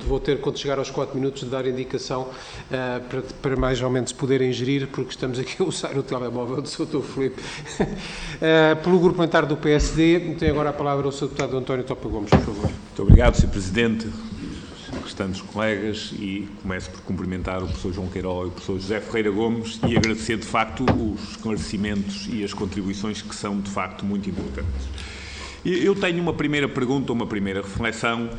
vou ter, quando chegar aos 4 minutos, de dar indicação para mais ou menos poderem gerir, porque estamos aqui a usar o telemóvel do Sr. Filipe. Pelo grupo parlamentar do PSD, tem agora a palavra o Sr. Deputado António Topa Gomes, por favor. Muito obrigado, Sr. Presidente, restantes colegas, e começo por cumprimentar o professor João Queiró e o professor José Ferreira Gomes e agradecer, de facto, os esclarecimentos e as contribuições que são, de facto, muito importantes. Eu tenho uma primeira pergunta, uma primeira reflexão,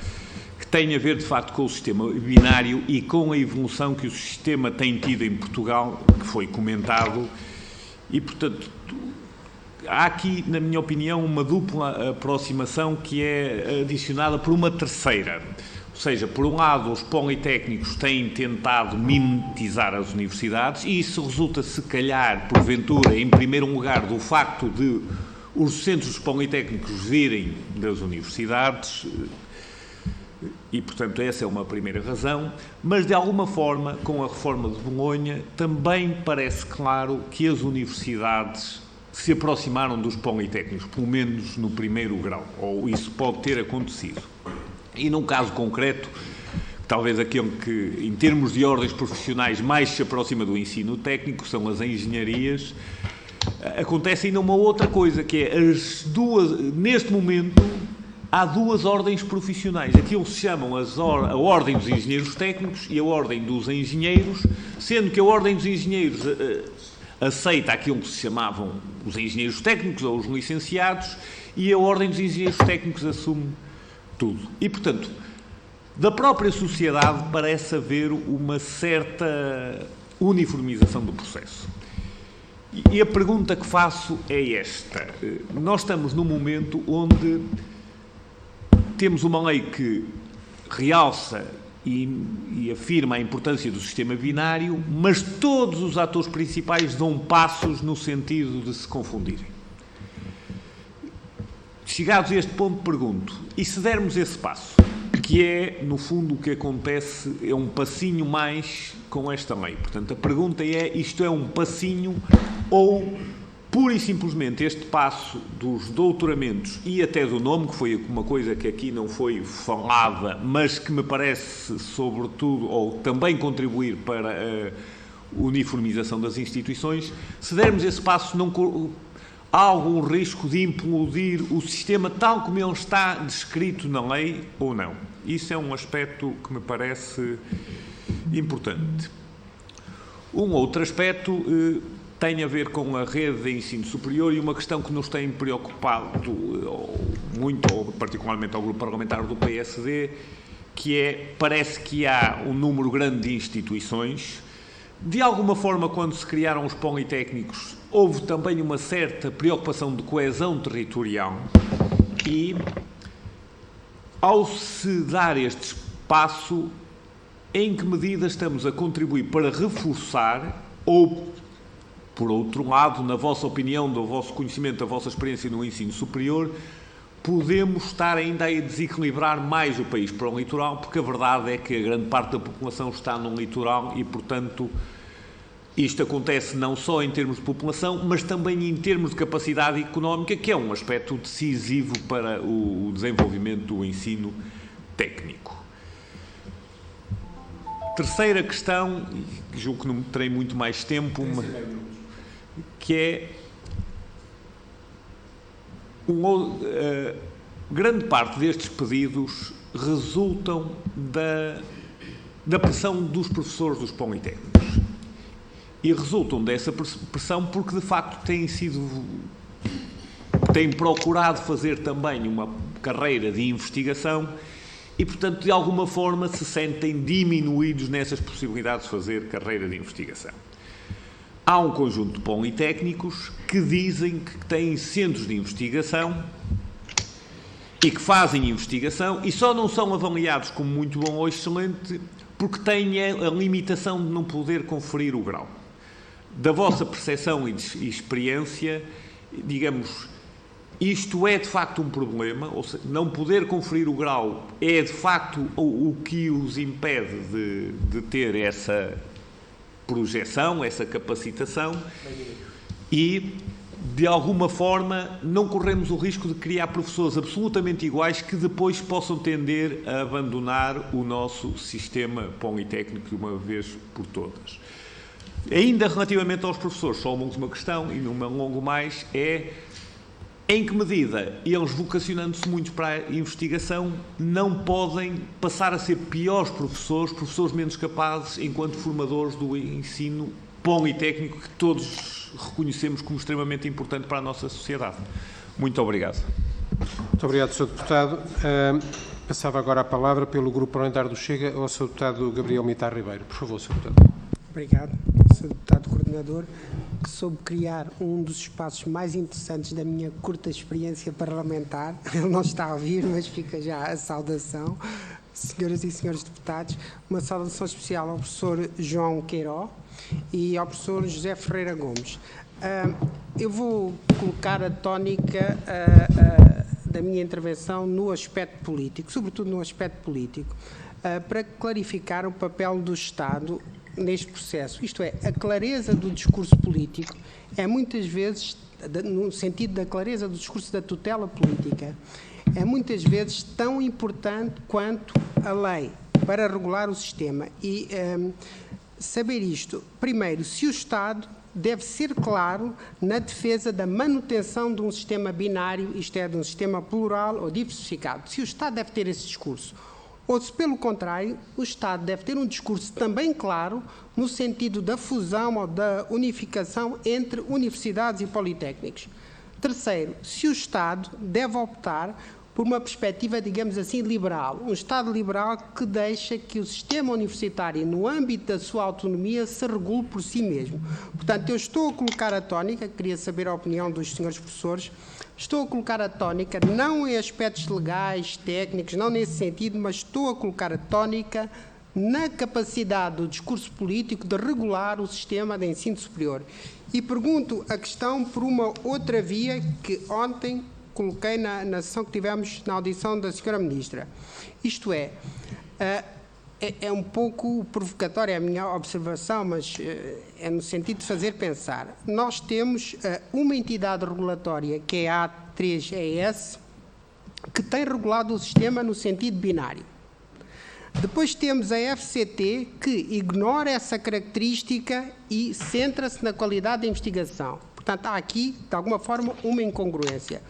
que tem a ver, de facto, com o sistema binário e com a evolução que o sistema tem tido em Portugal, que foi comentado, e, portanto, há aqui, na minha opinião, uma dupla aproximação que é adicionada por uma terceira. Ou seja, por um lado, os politécnicos têm tentado mimetizar as universidades e isso resulta, se calhar, porventura, em primeiro lugar, do facto de os centros politécnicos virem das universidades E, portanto, essa é uma primeira razão, mas, de alguma forma, com a reforma de Bolonha, também parece claro que as universidades se aproximaram dos politécnicos, pelo menos no primeiro grau, ou isso pode ter acontecido. E, num caso concreto, talvez aquele que, em termos de ordens profissionais, mais se aproxima do ensino técnico, são as engenharias. Acontece ainda uma outra coisa, que é neste momento, há duas ordens profissionais. Aquilo se chamam a Ordem dos Engenheiros Técnicos e a Ordem dos Engenheiros, sendo que a Ordem dos Engenheiros aceita aquilo que se chamavam os engenheiros técnicos ou os licenciados e a Ordem dos Engenheiros Técnicos assume tudo. E, portanto, da própria sociedade parece haver uma certa uniformização do processo. E a pergunta que faço é esta. Nós estamos num momento onde temos uma lei que realça e afirma a importância do sistema binário, mas todos os atores principais dão passos no sentido de se confundirem. Chegados a este ponto, pergunto, e se dermos esse passo, que é, no fundo, o que acontece, é um passinho mais com esta lei. Portanto, a pergunta é, isto é um passinho ou, pura e simplesmente, este passo dos doutoramentos e até do nome, que foi uma coisa que aqui não foi falada, mas que me parece, sobretudo, ou também contribuir para a uniformização das instituições, se dermos esse passo, não há algum risco de implodir o sistema tal como ele está descrito na lei ou não? Isso é um aspecto que me parece importante. Um outro aspecto tem a ver com a rede de ensino superior e uma questão que nos tem preocupado muito, ou particularmente ao grupo parlamentar do PSD, que é, parece que há um número grande de instituições. De alguma forma, quando se criaram os politécnicos, houve também uma certa preocupação de coesão territorial e, ao se dar este espaço, em que medida estamos a contribuir para reforçar ou, por outro lado, na vossa opinião, do vosso conhecimento, da vossa experiência no ensino superior, podemos estar ainda a desequilibrar mais o país para o litoral, porque a verdade é que a grande parte da população está no litoral e, portanto, isto acontece não só em termos de população, mas também em termos de capacidade económica, que é um aspecto decisivo para o desenvolvimento do ensino técnico. Terceira questão, julgo que não terei muito mais tempo, que é grande parte destes pedidos resultam da pressão dos professores dos politécnicos. E resultam dessa pressão porque, de facto, têm procurado fazer também uma carreira de investigação e, portanto, de alguma forma se sentem diminuídos nessas possibilidades de fazer carreira de investigação. Há um conjunto de politécnicos que dizem que têm centros de investigação e que fazem investigação e só não são avaliados como muito bom ou excelente porque têm a limitação de não poder conferir o grau. Da vossa percepção e experiência, digamos, isto é de facto um problema, ou seja, não poder conferir o grau é de facto o que os impede de ter essa projeção, essa capacitação e, de alguma forma, não corremos o risco de criar professores absolutamente iguais que depois possam tender a abandonar o nosso sistema politécnico de uma vez por todas. Ainda relativamente aos professores, só uma questão, e não me alongo mais, é em que medida eles, vocacionando-se muito para a investigação, não podem passar a ser piores professores menos capazes, enquanto formadores do ensino politécnico, que todos reconhecemos como extremamente importante para a nossa sociedade. Muito obrigado. Muito obrigado, Sr. Deputado. Passava agora a palavra pelo Grupo Parlamentar do Chega ao Sr. Deputado Gabriel Mitar Ribeiro. Por favor, Sr. Deputado. Obrigado, Sr. Deputado Coordenador, que soube criar um dos espaços mais interessantes da minha curta experiência parlamentar. Ele não está a ouvir, mas fica já a saudação. Senhoras e senhores deputados, uma saudação especial ao professor João Queiró e ao professor José Ferreira Gomes. Eu vou colocar a tónica da minha intervenção no aspecto político, sobretudo no aspecto político, para clarificar o papel do Estado neste processo. Isto é, a clareza do discurso político é muitas vezes, no sentido da clareza do discurso da tutela política, é muitas vezes tão importante quanto a lei para regular o sistema. E saber isto, primeiro, se o Estado deve ser claro na defesa da manutenção de um sistema binário, isto é, de um sistema plural ou diversificado. Se o Estado deve ter esse discurso. Ou se, pelo contrário, o Estado deve ter um discurso também claro no sentido da fusão ou da unificação entre universidades e politécnicos. Terceiro, se o Estado deve optar por uma perspectiva, digamos assim, liberal. Um Estado liberal que deixa que o sistema universitário, no âmbito da sua autonomia, se regule por si mesmo. Portanto, eu estou a colocar a tónica, queria saber a opinião dos senhores professores, estou a colocar a tónica, não em aspectos legais, técnicos, não nesse sentido, mas estou a colocar a tónica na capacidade do discurso político de regular o sistema de ensino superior. E pergunto a questão por uma outra via que ontem coloquei na sessão que tivemos na audição da Sra. Ministra. Isto é um pouco provocatória a minha observação, mas é no sentido de fazer pensar. Nós temos uma entidade regulatória, que é a A3ES, que tem regulado o sistema no sentido binário. Depois temos a FCT, que ignora essa característica e centra-se na qualidade da investigação. Portanto, há aqui, de alguma forma, uma incongruência.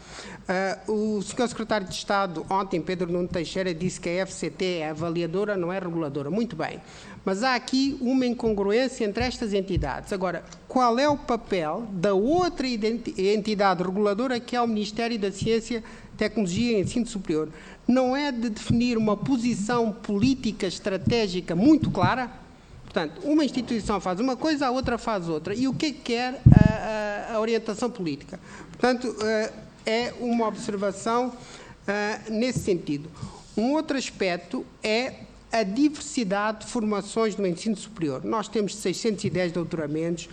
O Sr. Secretário de Estado, ontem, Pedro Nuno Teixeira, disse que a FCT é avaliadora, não é reguladora. Muito bem. Mas há aqui uma incongruência entre estas entidades. Agora, qual é o papel da outra entidade reguladora, que é o Ministério da Ciência, Tecnologia e Ensino Superior? Não é de definir uma posição política estratégica muito clara? Portanto, uma instituição faz uma coisa, a outra faz outra. E o que é que quer a orientação política? Portanto, é uma observação nesse sentido. Um outro aspecto é a diversidade de formações no ensino superior. Nós temos 610 doutoramentos,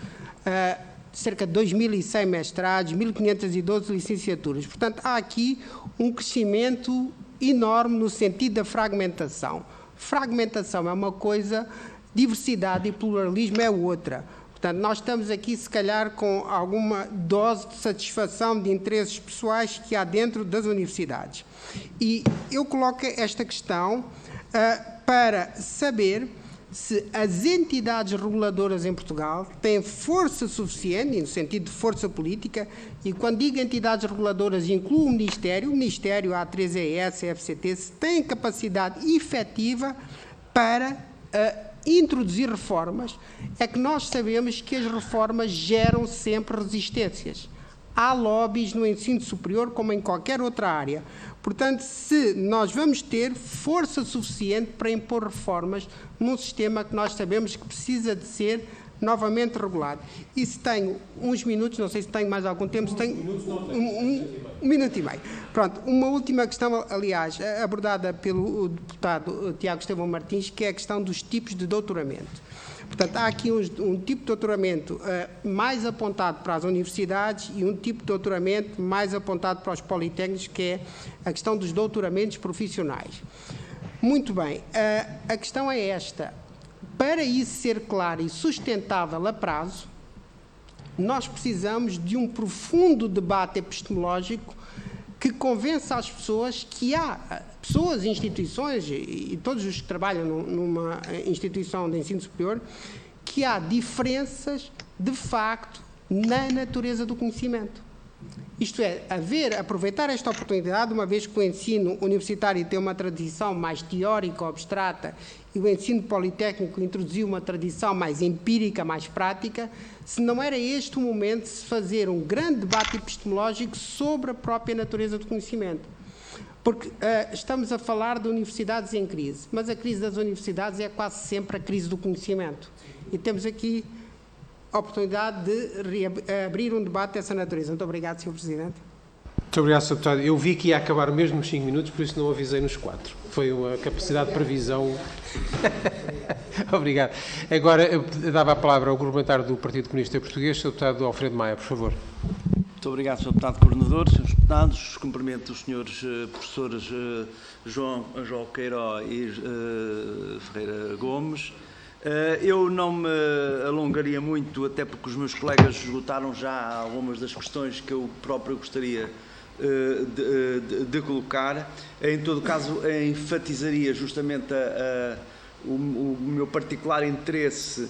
cerca de 2.100 mestrados, 1.512 licenciaturas. Portanto, há aqui um crescimento enorme no sentido da fragmentação. Fragmentação é uma coisa, diversidade e pluralismo é outra. Portanto, nós estamos aqui, se calhar, com alguma dose de satisfação de interesses pessoais que há dentro das universidades. E eu coloco esta questão para saber se as entidades reguladoras em Portugal têm força suficiente, no sentido de força política, e quando digo entidades reguladoras incluo o Ministério, a A3ES, a FCT, se têm capacidade efetiva para introduzir reformas. É que nós sabemos que as reformas geram sempre resistências. Há lobbies no ensino superior como em qualquer outra área. Portanto, se nós vamos ter força suficiente para impor reformas num sistema que nós sabemos que precisa de ser novamente regulado. E se tenho uns minutos, não sei se tenho mais algum tempo, se tenho um minuto e meio. Pronto, uma última questão, aliás, abordada pelo deputado Tiago Estevão Martins, que é a questão dos tipos de doutoramento. Portanto, há aqui um tipo de doutoramento mais apontado para as universidades e um tipo de doutoramento mais apontado para os politécnicos, que é a questão dos doutoramentos profissionais. Muito bem, a questão é esta. Para isso ser claro e sustentável a prazo, nós precisamos de um profundo debate epistemológico que convença as pessoas que há pessoas, instituições e todos os que trabalham numa instituição de ensino superior, que há diferenças, de facto, na natureza do conhecimento. Isto é, aproveitar esta oportunidade, uma vez que o ensino universitário tem uma tradição mais teórica, abstrata, e o ensino politécnico introduziu uma tradição mais empírica, mais prática, se não era este o momento de se fazer um grande debate epistemológico sobre a própria natureza do conhecimento. Porque estamos a falar de universidades em crise, mas a crise das universidades é quase sempre a crise do conhecimento. E temos aqui a oportunidade de abrir um debate dessa natureza. Muito obrigado, Sr. Presidente. Muito obrigado, Sr. Deputado. Eu vi que ia acabar mesmo nos 5 minutos, por isso não avisei nos 4. Foi uma capacidade de previsão. Obrigado. Agora, eu dava a palavra ao parlamentar do Partido Comunista Português, Sr. Deputado Alfredo Maia, por favor. Muito Muito obrigado, Sr. Deputado Coordenador, Srs. Deputados. Cumprimento os Srs. Professores João Queiró e Ferreira Gomes. Eu não me alongaria muito, até porque os meus colegas esgotaram já algumas das questões que eu próprio gostaria de colocar. Em todo caso, enfatizaria justamente o meu particular interesse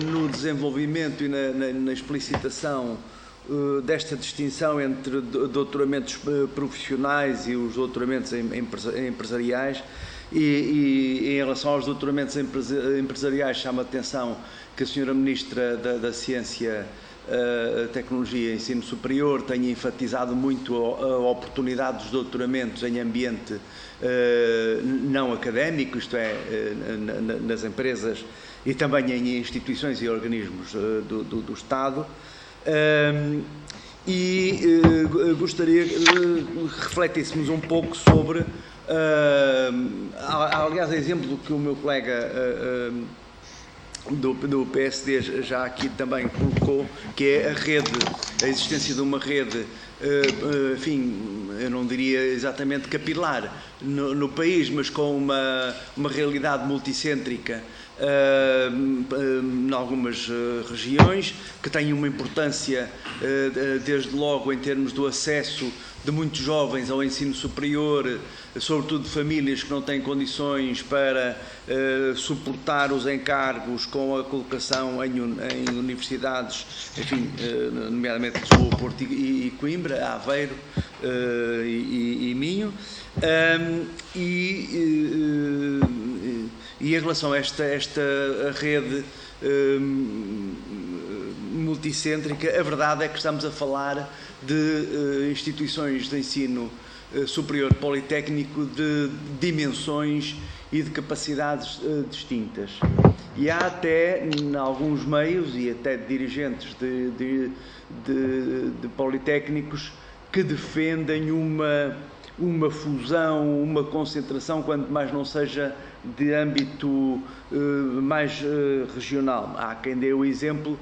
no desenvolvimento e na explicitação desta distinção entre doutoramentos profissionais e os doutoramentos empresariais. E em relação aos doutoramentos empresariais, chama a atenção que a Sra. Ministra da Ciência, Tecnologia e Ensino Superior tenha enfatizado muito a oportunidade dos doutoramentos em ambiente não académico, isto é, nas empresas e também em instituições e organismos do Estado. Gostaria que refletíssemos um pouco sobre, aliás, exemplo do que o meu colega do PSD já aqui também colocou, que é a existência de uma rede, enfim, eu não diria exatamente capilar no país, mas com uma realidade multicêntrica em algumas regiões, que tem uma importância desde logo em termos do acesso de muitos jovens ao ensino superior, sobretudo de famílias que não têm condições para suportar os encargos com a colocação em universidades, enfim, nomeadamente Lisboa, Porto e Coimbra, Aveiro e Minho. E em relação a esta rede multicêntrica, a verdade é que estamos a falar de instituições de ensino superior politécnico de dimensões e de capacidades distintas. E há até, em alguns meios, e até dirigentes de politécnicos, que defendem uma fusão, uma concentração, quanto mais não seja de âmbito mais regional. Há quem dê o exemplo,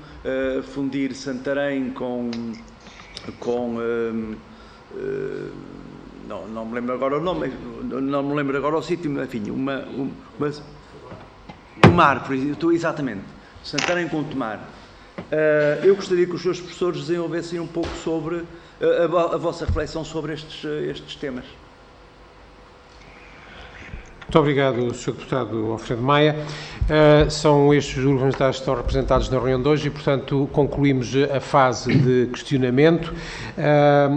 fundir Santarém com não me lembro agora o nome, não me lembro agora o sítio, enfim, Tomar, por exemplo, exatamente, Santarém com Tomar. Eu gostaria que os seus professores desenvolvessem um pouco sobre a vossa reflexão sobre estes temas. Muito obrigado, Sr. Deputado Alfredo Maia. São estes os universitários que estão representados na reunião de hoje e, portanto, concluímos a fase de questionamento.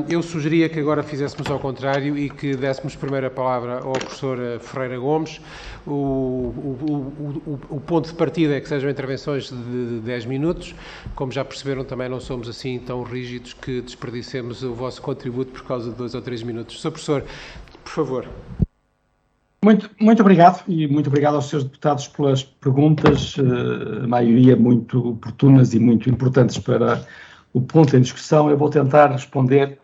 Eu sugeria que agora fizéssemos ao contrário e que dessemos primeiro a palavra ao professor Ferreira Gomes. O ponto de partida é que sejam intervenções de 10 minutos. Como já perceberam, também não somos assim tão rígidos que desperdicemos o vosso contributo por causa de 2 ou 3 minutos. Sr. Professor, por favor. Muito obrigado e muito obrigado aos senhores deputados pelas perguntas, a maioria muito oportunas e muito importantes para o ponto em discussão. Eu vou tentar responder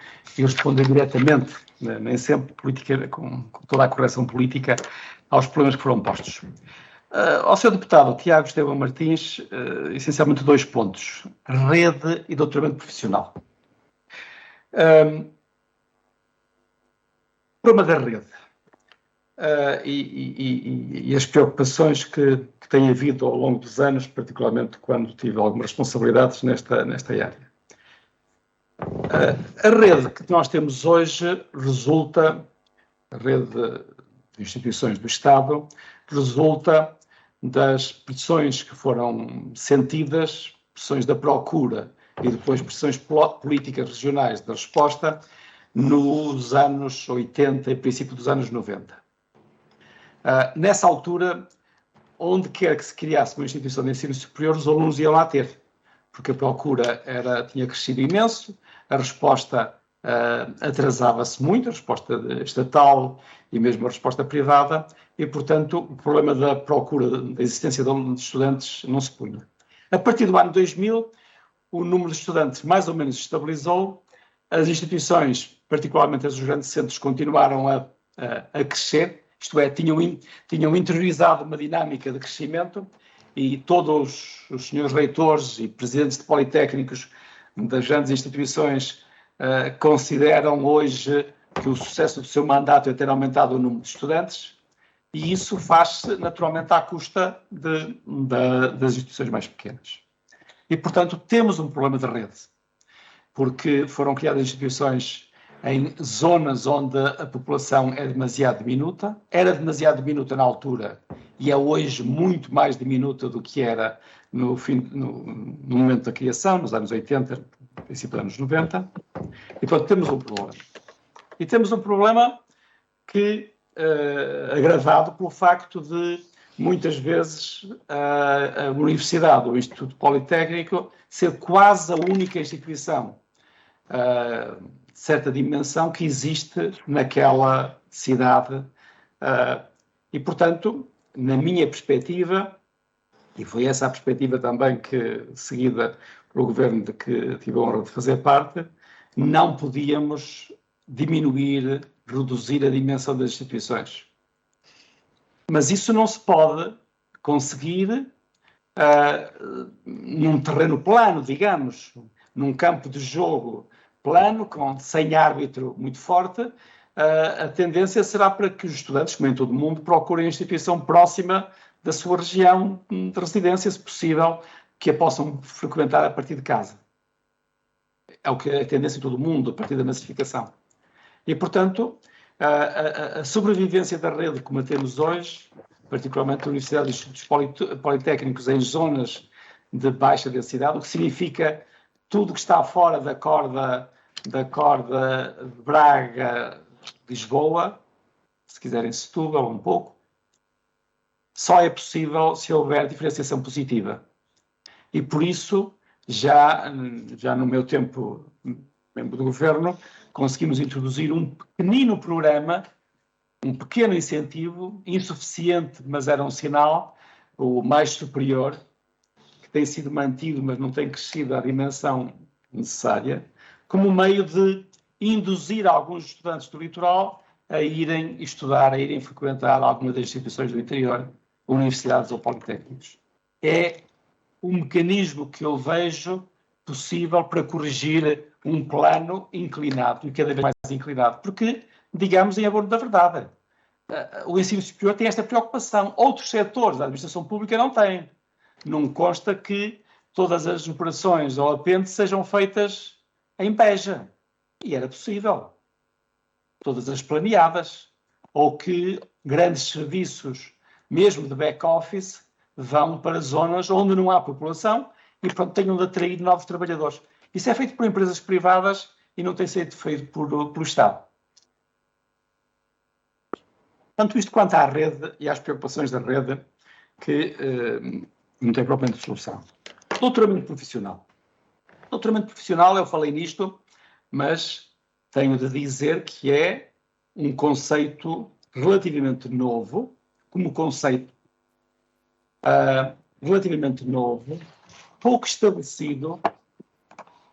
diretamente, nem sempre com toda a correção política, aos problemas que foram postos. Ao senhor deputado Tiago Esteban Martins, essencialmente 2 pontos: rede e doutoramento profissional. O problema da rede. E as preocupações que têm havido ao longo dos anos, particularmente quando tive algumas responsabilidades nesta área. A rede que nós temos hoje a rede de instituições do Estado, resulta das pressões que foram sentidas, pressões da procura e depois pressões políticas regionais da resposta nos anos 80 e princípio dos anos 90. Nessa altura, onde quer que se criasse uma instituição de ensino superior, os alunos iam lá ter, porque a procura tinha crescido imenso, a resposta atrasava-se muito, a resposta estatal e mesmo a resposta privada, e, portanto, o problema da procura, da existência de estudantes não se punha. A partir do ano 2000, o número de estudantes mais ou menos estabilizou, as instituições, particularmente as dos grandes centros, continuaram a crescer, isto é, tinham interiorizado uma dinâmica de crescimento e todos os senhores reitores e presidentes de politécnicos das grandes instituições consideram hoje que o sucesso do seu mandato é ter aumentado o número de estudantes, e isso faz-se naturalmente à custa das instituições mais pequenas. E, portanto, temos um problema de rede, porque foram criadas instituições em zonas onde a população é demasiado diminuta, era demasiado diminuta na altura e é hoje muito mais diminuta do que era no momento da criação, nos anos 80, princípio dos anos 90, e, portanto, temos um problema. E temos um problema que, agravado pelo facto de, muitas vezes, a Universidade, o Instituto Politécnico, ser quase a única instituição de certa dimensão que existe naquela cidade. E, portanto, na minha perspectiva, e foi essa a perspectiva também que, seguida pelo governo de que tive a honra de fazer parte, não podíamos diminuir, reduzir a dimensão das instituições. Mas isso não se pode conseguir num terreno plano, digamos, num campo de jogo plano, sem árbitro muito forte. A tendência será para que os estudantes, como em todo o mundo, procurem a instituição próxima da sua região de residência, se possível, que a possam frequentar a partir de casa. É o que é a tendência em todo o mundo, a partir da massificação. E, portanto, a sobrevivência da rede como a temos hoje, particularmente a Universidade e os Institutos Politécnicos em zonas de baixa densidade, o que significa tudo que está fora da corda Braga-Lisboa, se quiserem Setúbal um pouco, só é possível se houver diferenciação positiva. E por isso, já no meu tempo membro do governo, conseguimos introduzir um pequenino programa, um pequeno incentivo, insuficiente, mas era um sinal, o mais superior, que tem sido mantido, mas não tem crescido à dimensão necessária, como meio de induzir alguns estudantes do litoral a irem estudar, a irem frequentar alguma das instituições do interior, universidades ou politécnicos. É um mecanismo que eu vejo possível para corrigir um plano inclinado, e cada vez mais inclinado, porque, digamos, em abono da verdade, o ensino superior tem esta preocupação. Outros setores da administração pública não têm. Não consta que todas as operações ou apêndices sejam feitas em Beja. E era possível. Todas as planeadas. Ou que grandes serviços, mesmo de back-office, vão para zonas onde não há população e, portanto, tenham de atrair novos trabalhadores. Isso é feito por empresas privadas e não tem sido feito pelo Estado. Tanto isto quanto à rede e às preocupações da rede, que não tem propriamente solução. Doutoramento profissional. Doutoramento profissional, eu falei nisto, mas tenho de dizer que é um conceito relativamente novo, como conceito relativamente novo, pouco estabelecido,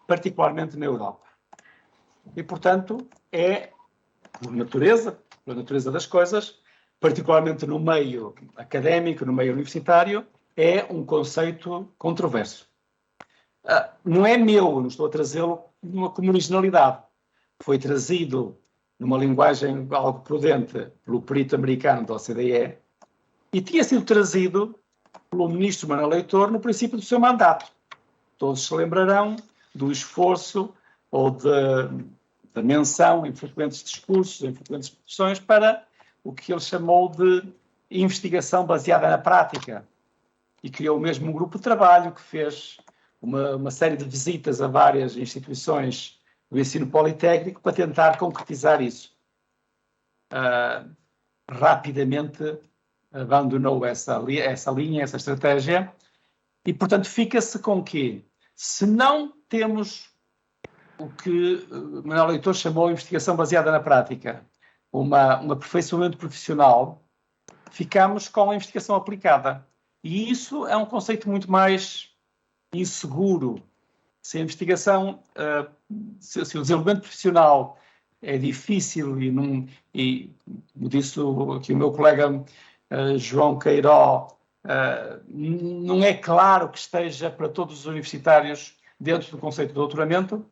particularmente na Europa. E, portanto, é, pela natureza das coisas, particularmente no meio académico, no meio universitário, é um conceito controverso. Não é meu, não estou a trazê-lo como originalidade. Foi trazido numa linguagem algo prudente pelo perito americano da OCDE e tinha sido trazido pelo ministro Manuel Leitor no princípio do seu mandato. Todos se lembrarão do esforço ou da menção em frequentes discursos, em frequentes expressões, para o que ele chamou de investigação baseada na prática. E criou mesmo um grupo de trabalho que fez uma série de visitas a várias instituições do ensino politécnico para tentar concretizar isso. Rapidamente abandonou essa linha, essa estratégia, e, portanto, fica-se com que, se não temos o que Manuel Leitor chamou de investigação baseada na prática, um aperfeiçoamento profissional, ficamos com a investigação aplicada. E isso é um conceito muito mais inseguro. Se a investigação, se o desenvolvimento profissional é difícil e disse aqui o meu colega João Queiró, não é claro que esteja para todos os universitários dentro do conceito de doutoramento,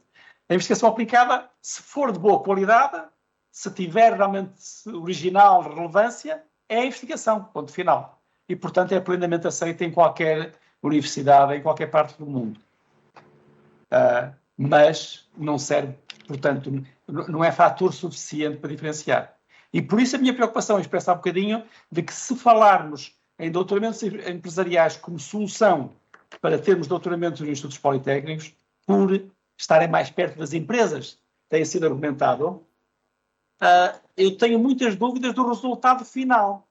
A investigação aplicada, se for de boa qualidade, se tiver realmente original relevância, é a investigação, ponto final. E, portanto, é plenamente aceita em qualquer universidade, em qualquer parte do mundo. Mas não serve, portanto, não é fator suficiente para diferenciar. E por isso a minha preocupação é expressar um bocadinho de que se falarmos em doutoramentos empresariais como solução para termos doutoramentos nos institutos politécnicos, por estarem mais perto das empresas, tem sido argumentado, eu tenho muitas dúvidas do resultado final.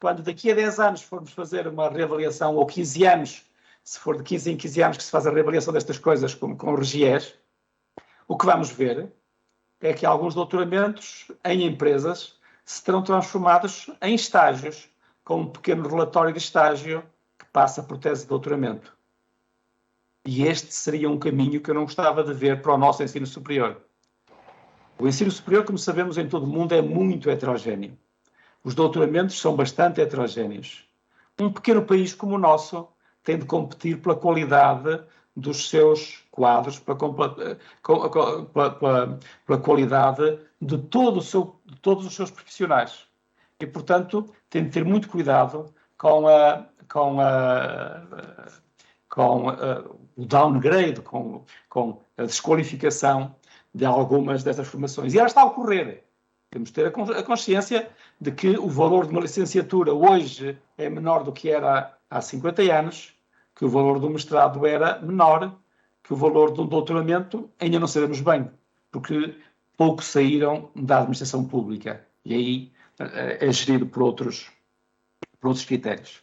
Quando daqui a 10 anos formos fazer uma reavaliação, ou 15 anos, se for de 15 em 15 anos que se faz a reavaliação destas coisas com o RGES, o que vamos ver é que alguns doutoramentos em empresas se terão transformados em estágios, com um pequeno relatório de estágio que passa por tese de doutoramento. E este seria um caminho que eu não gostava de ver para o nosso ensino superior. O ensino superior, como sabemos, em todo o mundo é muito heterogéneo. Os doutoramentos são bastante heterogéneos. Um pequeno país como o nosso tem de competir pela qualidade dos seus quadros, pela qualidade de todos os seus profissionais. E, portanto, tem de ter muito cuidado com o downgrade, com a desqualificação de algumas dessas formações. E ela está a ocorrer. Temos de ter a consciência de que o valor de uma licenciatura hoje é menor do que era há 50 anos, que o valor do mestrado era menor, que o valor de um doutoramento ainda não sabemos bem, porque poucos saíram da administração pública. E aí é gerido por outros critérios.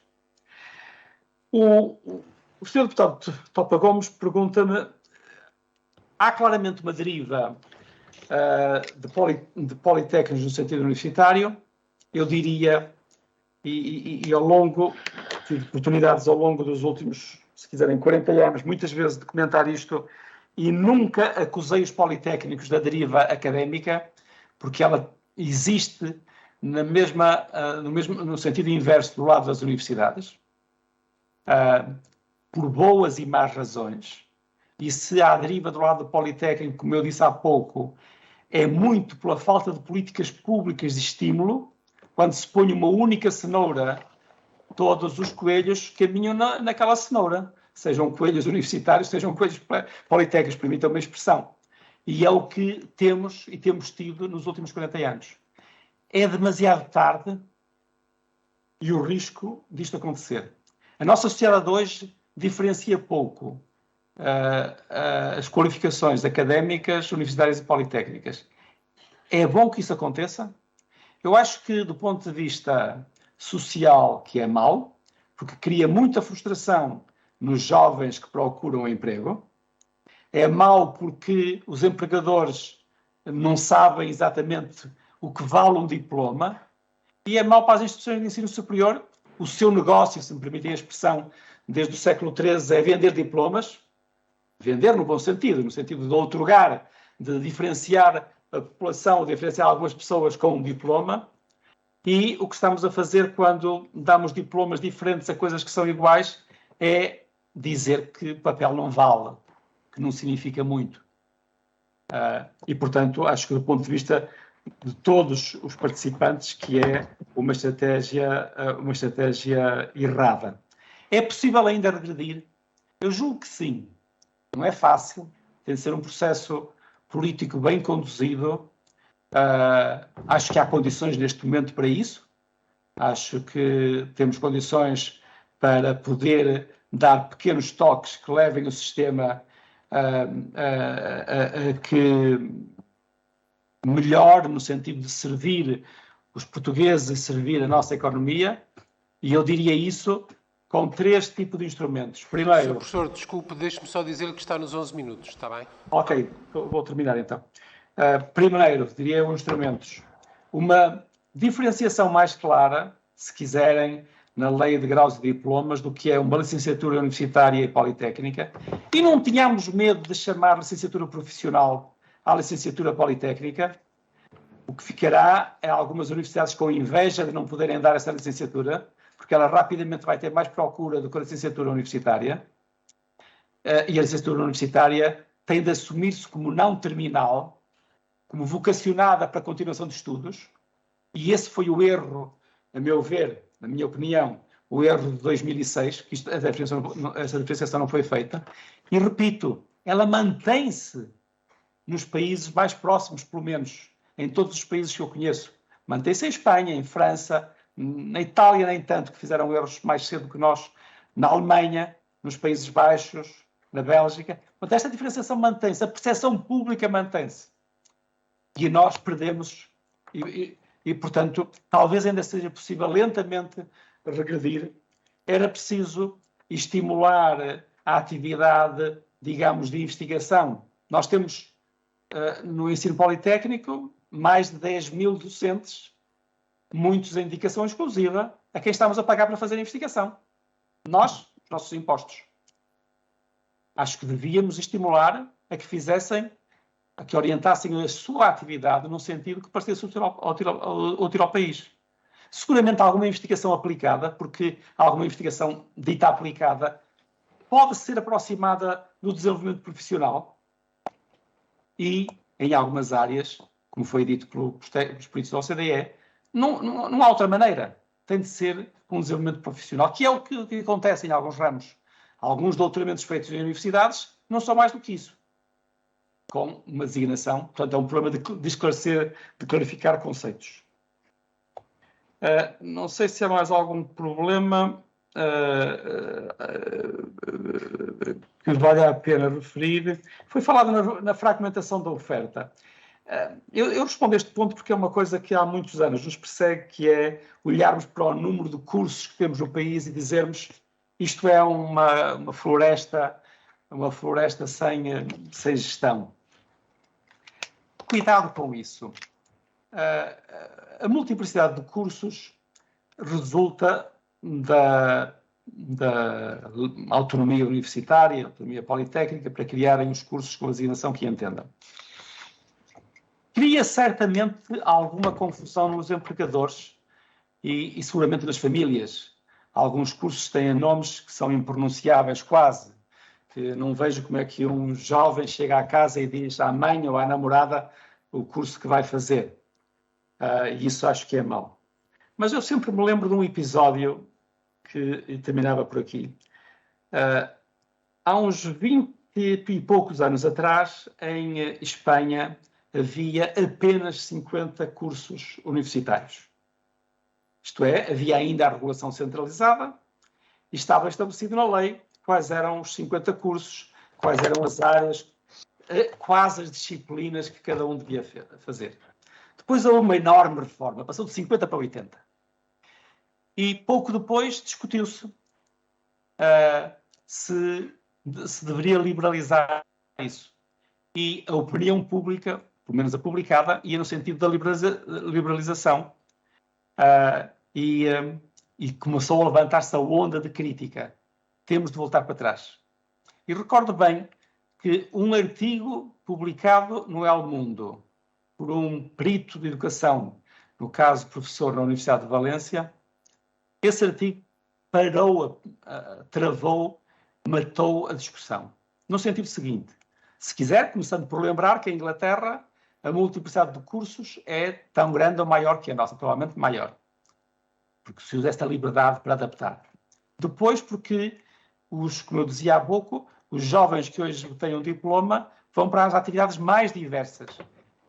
O Sr. Deputado Topa Gomes pergunta-me: há claramente uma deriva de politécnicos no sentido universitário? Eu diria, e ao longo, tive oportunidades ao longo dos últimos, se quiserem, 40 anos, muitas vezes de comentar isto, e nunca acusei os politécnicos da deriva académica, porque ela existe no sentido inverso do lado das universidades, por boas e más razões. E se há deriva do lado do politécnico, como eu disse há pouco, é muito pela falta de políticas públicas de estímulo. Quando se põe uma única cenoura, todos os coelhos caminham naquela cenoura. Sejam coelhos universitários, sejam coelhos politécnicos, permitam uma expressão. E é o que temos e temos tido nos últimos 40 anos. É demasiado tarde e o risco disto acontecer. A nossa sociedade hoje diferencia pouco as qualificações académicas, universitárias e politécnicas. É bom que isso aconteça? Eu acho que, do ponto de vista social, que é mau, porque cria muita frustração nos jovens que procuram emprego. É mau porque os empregadores não sabem exatamente o que vale um diploma. E é mau para as instituições de ensino superior. O seu negócio, se me permitem a expressão, desde o século XIII, é vender diplomas. Vender no bom sentido, no sentido de outorgar, de diferenciar a população, de diferenciar algumas pessoas com um diploma. E o que estamos a fazer quando damos diplomas diferentes a coisas que são iguais é dizer que papel não vale, que não significa muito. E, portanto, acho que do ponto de vista de todos os participantes, que é uma estratégia errada. É possível ainda regredir? Eu julgo que sim. Não é fácil, tem de ser um processo político bem conduzido. Acho que há condições neste momento para isso. Acho que temos condições para poder dar pequenos toques que levem o sistema a que melhore no sentido de servir os portugueses e servir a nossa economia. E eu diria isso com 3 tipos de instrumentos. Primeiro... Sr. Professor, desculpe, deixe-me só dizer que está nos 11 minutos, está bem? Ok, vou terminar então. Primeiro, diria os instrumentos. Uma diferenciação mais clara, se quiserem, na lei de graus e diplomas, do que é uma licenciatura universitária e politécnica. E não tínhamos medo de chamar licenciatura profissional à licenciatura politécnica. O que ficará é algumas universidades com inveja de não poderem dar essa licenciatura, porque ela rapidamente vai ter mais procura do que a licenciatura universitária. E a licenciatura universitária tem de assumir-se como não terminal, como vocacionada para a continuação de estudos, e esse foi o erro, a meu ver, na minha opinião, o erro de 2006, que essa diferenciação não foi feita, e repito, ela mantém-se nos países mais próximos, pelo menos, em todos os países que eu conheço. Mantém-se em Espanha, em França, na Itália nem tanto, que fizeram erros mais cedo que nós, na Alemanha, nos Países Baixos, na Bélgica. Mas esta diferenciação mantém-se, a percepção pública mantém-se. E nós perdemos, e, portanto, talvez ainda seja possível lentamente regredir. Era preciso estimular a atividade, digamos, de investigação. Nós temos, no ensino politécnico, mais de 10 mil docentes, muitos em dedicação exclusiva, a quem estamos a pagar para fazer investigação. Nós, os nossos impostos. Acho que devíamos estimular a que fizessem, a que orientassem a sua atividade no sentido que parecesse útil ao país. Seguramente alguma investigação aplicada, porque alguma investigação dita aplicada pode ser aproximada do desenvolvimento profissional e, em algumas áreas, como foi dito pelos peritos da OCDE, não há outra maneira. Tem de ser um desenvolvimento profissional, que é o que acontece em alguns ramos. Alguns doutoramentos feitos em universidades não são mais do que isso, com uma designação. Portanto, é um problema de esclarecer, de clarificar conceitos. Não sei se há mais algum problema que vale a pena referir. Foi falado na fragmentação da oferta. Eu respondo a este ponto porque é uma coisa que há muitos anos nos persegue, que é olharmos para o número de cursos que temos no país e dizermos isto é uma floresta sem gestão. Cuidado com isso. A multiplicidade de cursos resulta da autonomia universitária, autonomia politécnica, para criarem os cursos com a designação que entendam. Cria certamente alguma confusão nos empregadores e seguramente nas famílias. Alguns cursos têm nomes que são impronunciáveis quase, que não vejo como é que um jovem chega à casa e diz à mãe ou à namorada o curso que vai fazer. E isso acho que é mau. Mas eu sempre me lembro de um episódio que terminava por aqui. Há uns 20 e poucos anos atrás, em Espanha, havia apenas 50 cursos universitários. Isto é, havia ainda a regulação centralizada e estava estabelecido na lei quais eram os 50 cursos, quais eram as áreas, quase as disciplinas que cada um devia fazer. Depois houve uma enorme reforma, passou de 50 para 80. E pouco depois discutiu-se se deveria liberalizar isso. E a opinião pública, pelo menos a publicada, ia no sentido da liberalização. E começou a levantar-se a onda de crítica. Temos de voltar para trás. E recordo bem que um artigo publicado no El Mundo por um perito de educação, no caso professor na Universidade de Valência, esse artigo travou, matou a discussão. No sentido seguinte, se quiser, começando por lembrar que em Inglaterra a multiplicidade de cursos é tão grande ou maior que a nossa, provavelmente maior, porque se usa esta liberdade para adaptar. Depois, porque, como eu dizia há pouco, os jovens que hoje têm um diploma vão para as atividades mais diversas.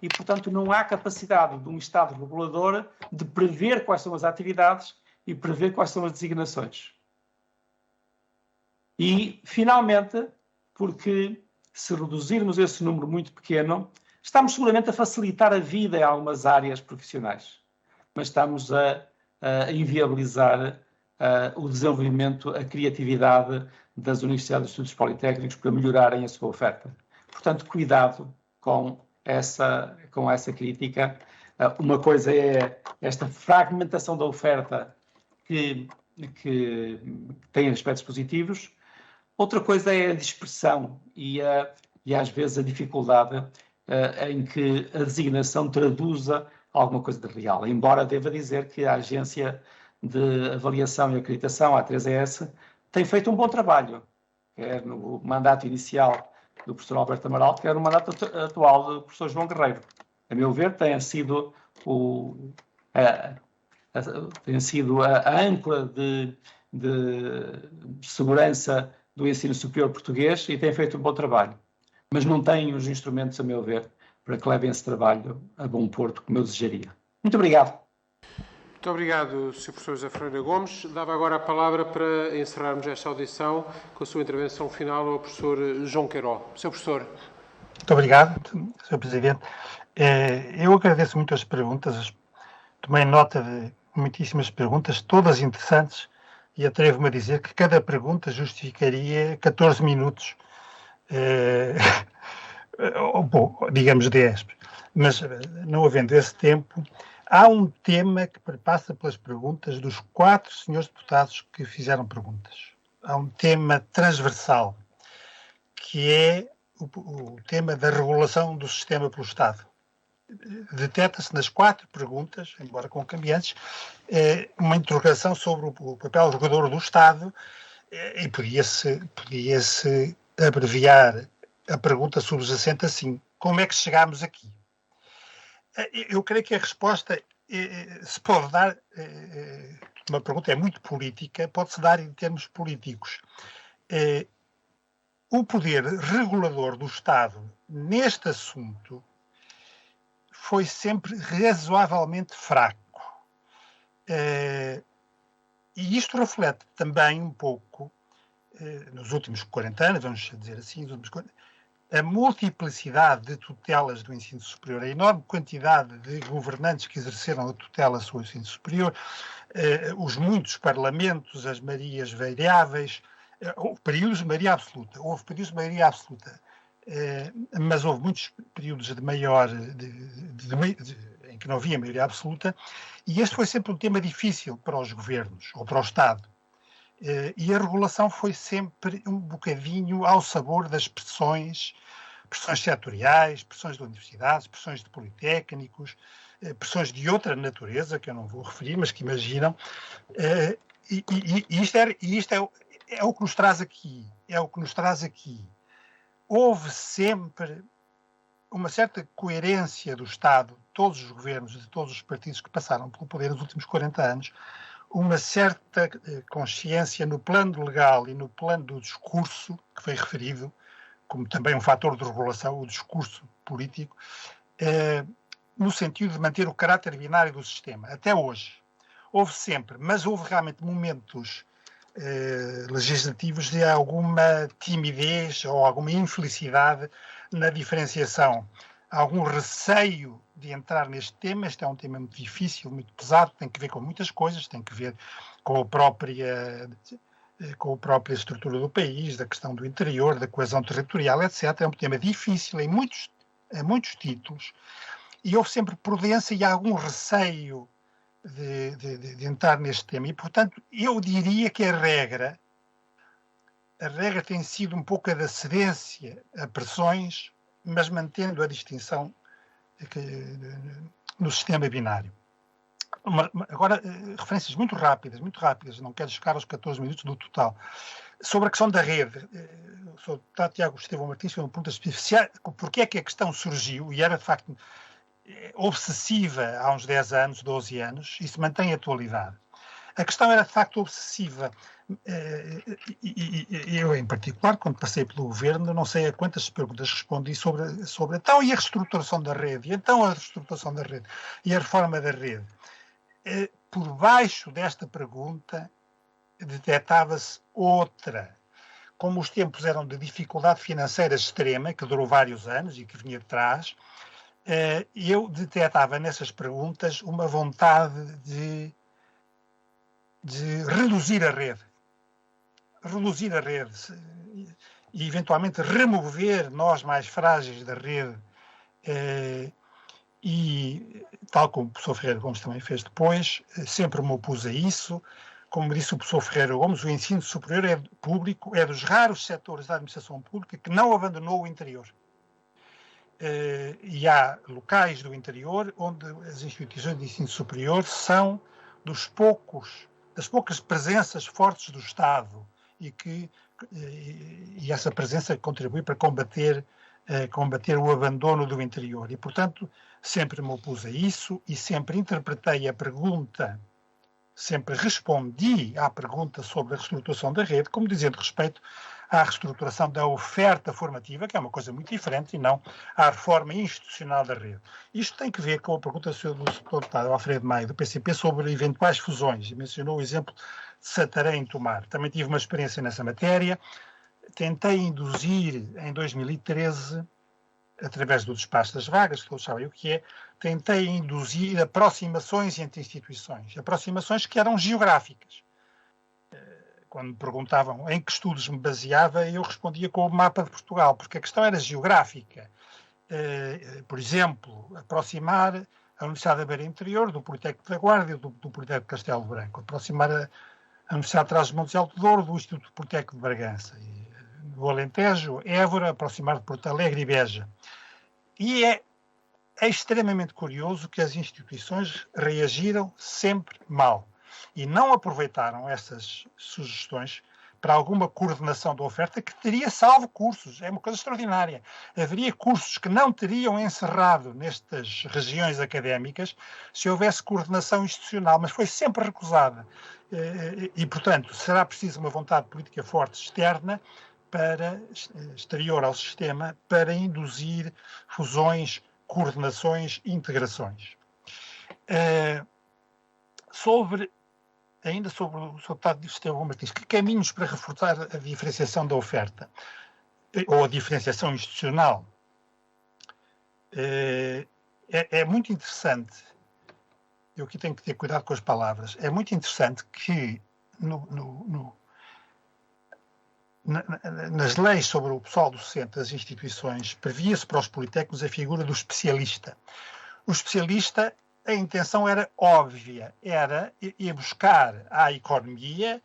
E, portanto, não há capacidade de um Estado regulador de prever quais são as atividades e prever quais são as designações. E, finalmente, porque se reduzirmos esse número muito pequeno, estamos seguramente a facilitar a vida em algumas áreas profissionais, mas estamos a inviabilizar o desenvolvimento, a criatividade das universidades e estudos politécnicos para melhorarem a sua oferta. Portanto, cuidado com essa crítica. Uma coisa é esta fragmentação da oferta que tem aspectos positivos. Outra coisa é a dispersão e às vezes a dificuldade em que a designação traduza alguma coisa de real. Embora deva dizer que a Agência de Avaliação e Acreditação, a A3ES, tem feito um bom trabalho, quer no mandato inicial do professor Alberto Amaral, quer no mandato atual do professor João Guerreiro. A meu ver, tem sido a âncora de segurança do ensino superior português e tem feito um bom trabalho. Mas não tem os instrumentos, a meu ver, para que levem esse trabalho a bom porto, como eu desejaria. Muito obrigado. Muito obrigado, Sr. Professor José Ferreira Gomes. Dava agora a palavra para encerrarmos esta audição com a sua intervenção final ao professor João Queiró. Sr. Professor. Muito obrigado, Sr. Presidente. Eu agradeço muito as perguntas, tomei nota de muitíssimas perguntas, todas interessantes, e atrevo-me a dizer que cada pergunta justificaria 14 minutos, bom, digamos 10, mas não havendo esse tempo, há um tema que perpassa pelas perguntas dos 4 senhores deputados que fizeram perguntas. Há um tema transversal, que é o tema da regulação do sistema pelo Estado. Detecta-se nas 4 perguntas, embora com cambiantes, uma interrogação sobre o papel regulador do Estado, e podia-se abreviar a pergunta subjacente assim: como é que chegámos aqui? Eu creio que a resposta se pode dar, uma pergunta é muito política, pode-se dar em termos políticos. O poder regulador do Estado neste assunto foi sempre razoavelmente fraco. E isto reflete também um pouco, nos últimos 40 anos, vamos dizer assim, a multiplicidade de tutelas do ensino superior, a enorme quantidade de governantes que exerceram a tutela sobre o ensino superior, os muitos parlamentos, as maiorias variáveis, houve períodos de maioria absoluta, mas houve muitos períodos de maior, em que não havia maioria absoluta, e este foi sempre um tema difícil para os governos, ou para o Estado. E a regulação foi sempre um bocadinho ao sabor das pressões setoriais, pressões de universidades, pressões de politécnicos, pressões de outra natureza, que eu não vou referir, mas que imaginam. E isto é o que nos traz aqui. Houve sempre uma certa coerência do Estado, de todos os governos, de todos os partidos que passaram pelo poder nos últimos 40 anos, uma certa consciência no plano legal e no plano do discurso, que foi referido como também um fator de regulação, o discurso político, no sentido de manter o caráter binário do sistema. Até hoje. Houve sempre, mas houve realmente momentos legislativos de alguma timidez ou alguma infelicidade na diferenciação. Algum receio de entrar neste tema. Este é um tema muito difícil, muito pesado, tem que ver com muitas coisas, tem que ver com a própria estrutura do país, da questão do interior, da coesão territorial, etc. É um tema difícil em muitos títulos, e houve sempre prudência e algum receio de entrar neste tema. E, portanto, eu diria que a regra tem sido um pouco a da cedência a pressões, mas mantendo a distinção no sistema binário. Agora, referências muito rápidas, não quero chegar aos 14 minutos do total. Sobre a questão da rede, o Sr. Deputado Tiago Estevão Martins fez uma pergunta especial: porque é que a questão surgiu, e era de facto obsessiva há uns 10 anos, 12 anos, e se mantém em atualidade. A questão era de facto obsessiva, e eu em particular, quando passei pelo governo, não sei a quantas perguntas respondi sobre então e a reestruturação da rede, e a reforma da rede. Por baixo desta pergunta detectava-se outra. Como os tempos eram de dificuldade financeira extrema, que durou vários anos e que vinha de trás, eu detectava nessas perguntas uma vontade de reduzir a rede e eventualmente remover nós mais frágeis da rede, e tal como o professor Ferreira Gomes também fez depois, sempre me opus a isso. Como disse o professor Ferreira Gomes, o ensino superior público é dos raros setores da administração pública que não abandonou o interior. E há locais do interior onde as instituições de ensino superior são das poucas presenças fortes do Estado e que e essa presença contribui para combater o abandono do interior. E, portanto, sempre me opus a isso e sempre interpretei a pergunta, sempre respondi à pergunta sobre a reestruturação da rede como dizendo respeito à reestruturação da oferta formativa, que é uma coisa muito diferente, e não à reforma institucional da rede. Isto tem que ver com a pergunta do deputado Alfredo Maia, do PCP, sobre eventuais fusões. E mencionou o exemplo de Santarém e Tomar. Também tive uma experiência nessa matéria. Tentei induzir, em 2013, através do despacho das vagas, que todos sabem o que é, tentei induzir aproximações entre instituições. Aproximações que eram geográficas. Quando me perguntavam em que estudos me baseava, eu respondia com o mapa de Portugal, porque a questão era geográfica. Por exemplo, aproximar a Universidade da Beira Interior do Politécnico da Guarda e do Politécnico de Castelo Branco, aproximar a Universidade de Trás-os-Montes e Alto Douro do Instituto Politécnico de Bragança, do Alentejo, Évora, aproximar de Porto Alegre e Beja. E é extremamente curioso que as instituições reagiram sempre mal e não aproveitaram essas sugestões para alguma coordenação da oferta que teria salvo cursos. É uma coisa extraordinária. Haveria cursos que não teriam encerrado nestas regiões académicas se houvesse coordenação institucional, mas foi sempre recusada. E, portanto, será preciso uma vontade política forte externa exterior ao sistema para induzir fusões, coordenações e integrações. Ainda sobre o deputado Estevão Martins, que caminhos para reforçar a diferenciação da oferta ou a diferenciação institucional? É muito interessante, eu aqui tenho que ter cuidado com as palavras, é muito interessante que nas leis sobre o pessoal docente das instituições previa-se para os politécnicos a figura do especialista. O especialista, a intenção era óbvia, era ir buscar à economia,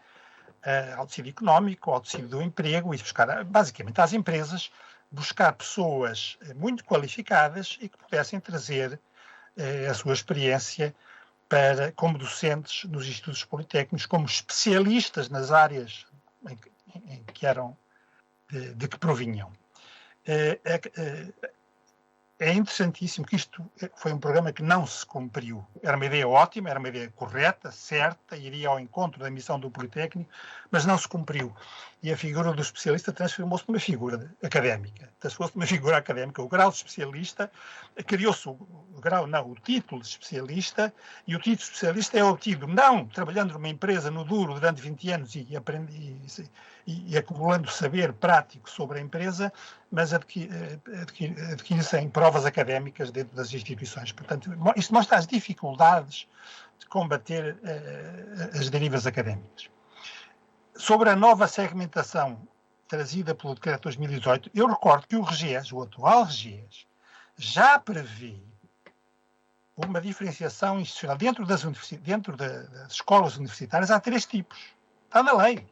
ao tecido económico, ao tecido do emprego, e buscar, basicamente, às empresas, buscar pessoas muito qualificadas e que pudessem trazer a sua experiência como docentes nos institutos politécnicos, como especialistas nas áreas em que eram, de que provinham. É interessantíssimo que isto foi um programa que não se cumpriu. Era uma ideia ótima, era uma ideia correta, certa, iria ao encontro da missão do Politécnico, mas não se cumpriu. E a figura do especialista transformou-se numa figura académica. Transformou-se numa figura académica. O grau de especialista, criou-se o título de especialista, e o título de especialista é obtido não trabalhando numa empresa no duro durante 20 anos e acumulando saber prático sobre a empresa, mas adquire-se em provas académicas dentro das instituições. Portanto, isto mostra as dificuldades de combater as derivas académicas. Sobre a nova segmentação trazida pelo Decreto 2018, eu recordo que o RGES, o atual RGES, já prevê uma diferenciação institucional. Dentro das escolas universitárias há 3 tipos. Está na lei.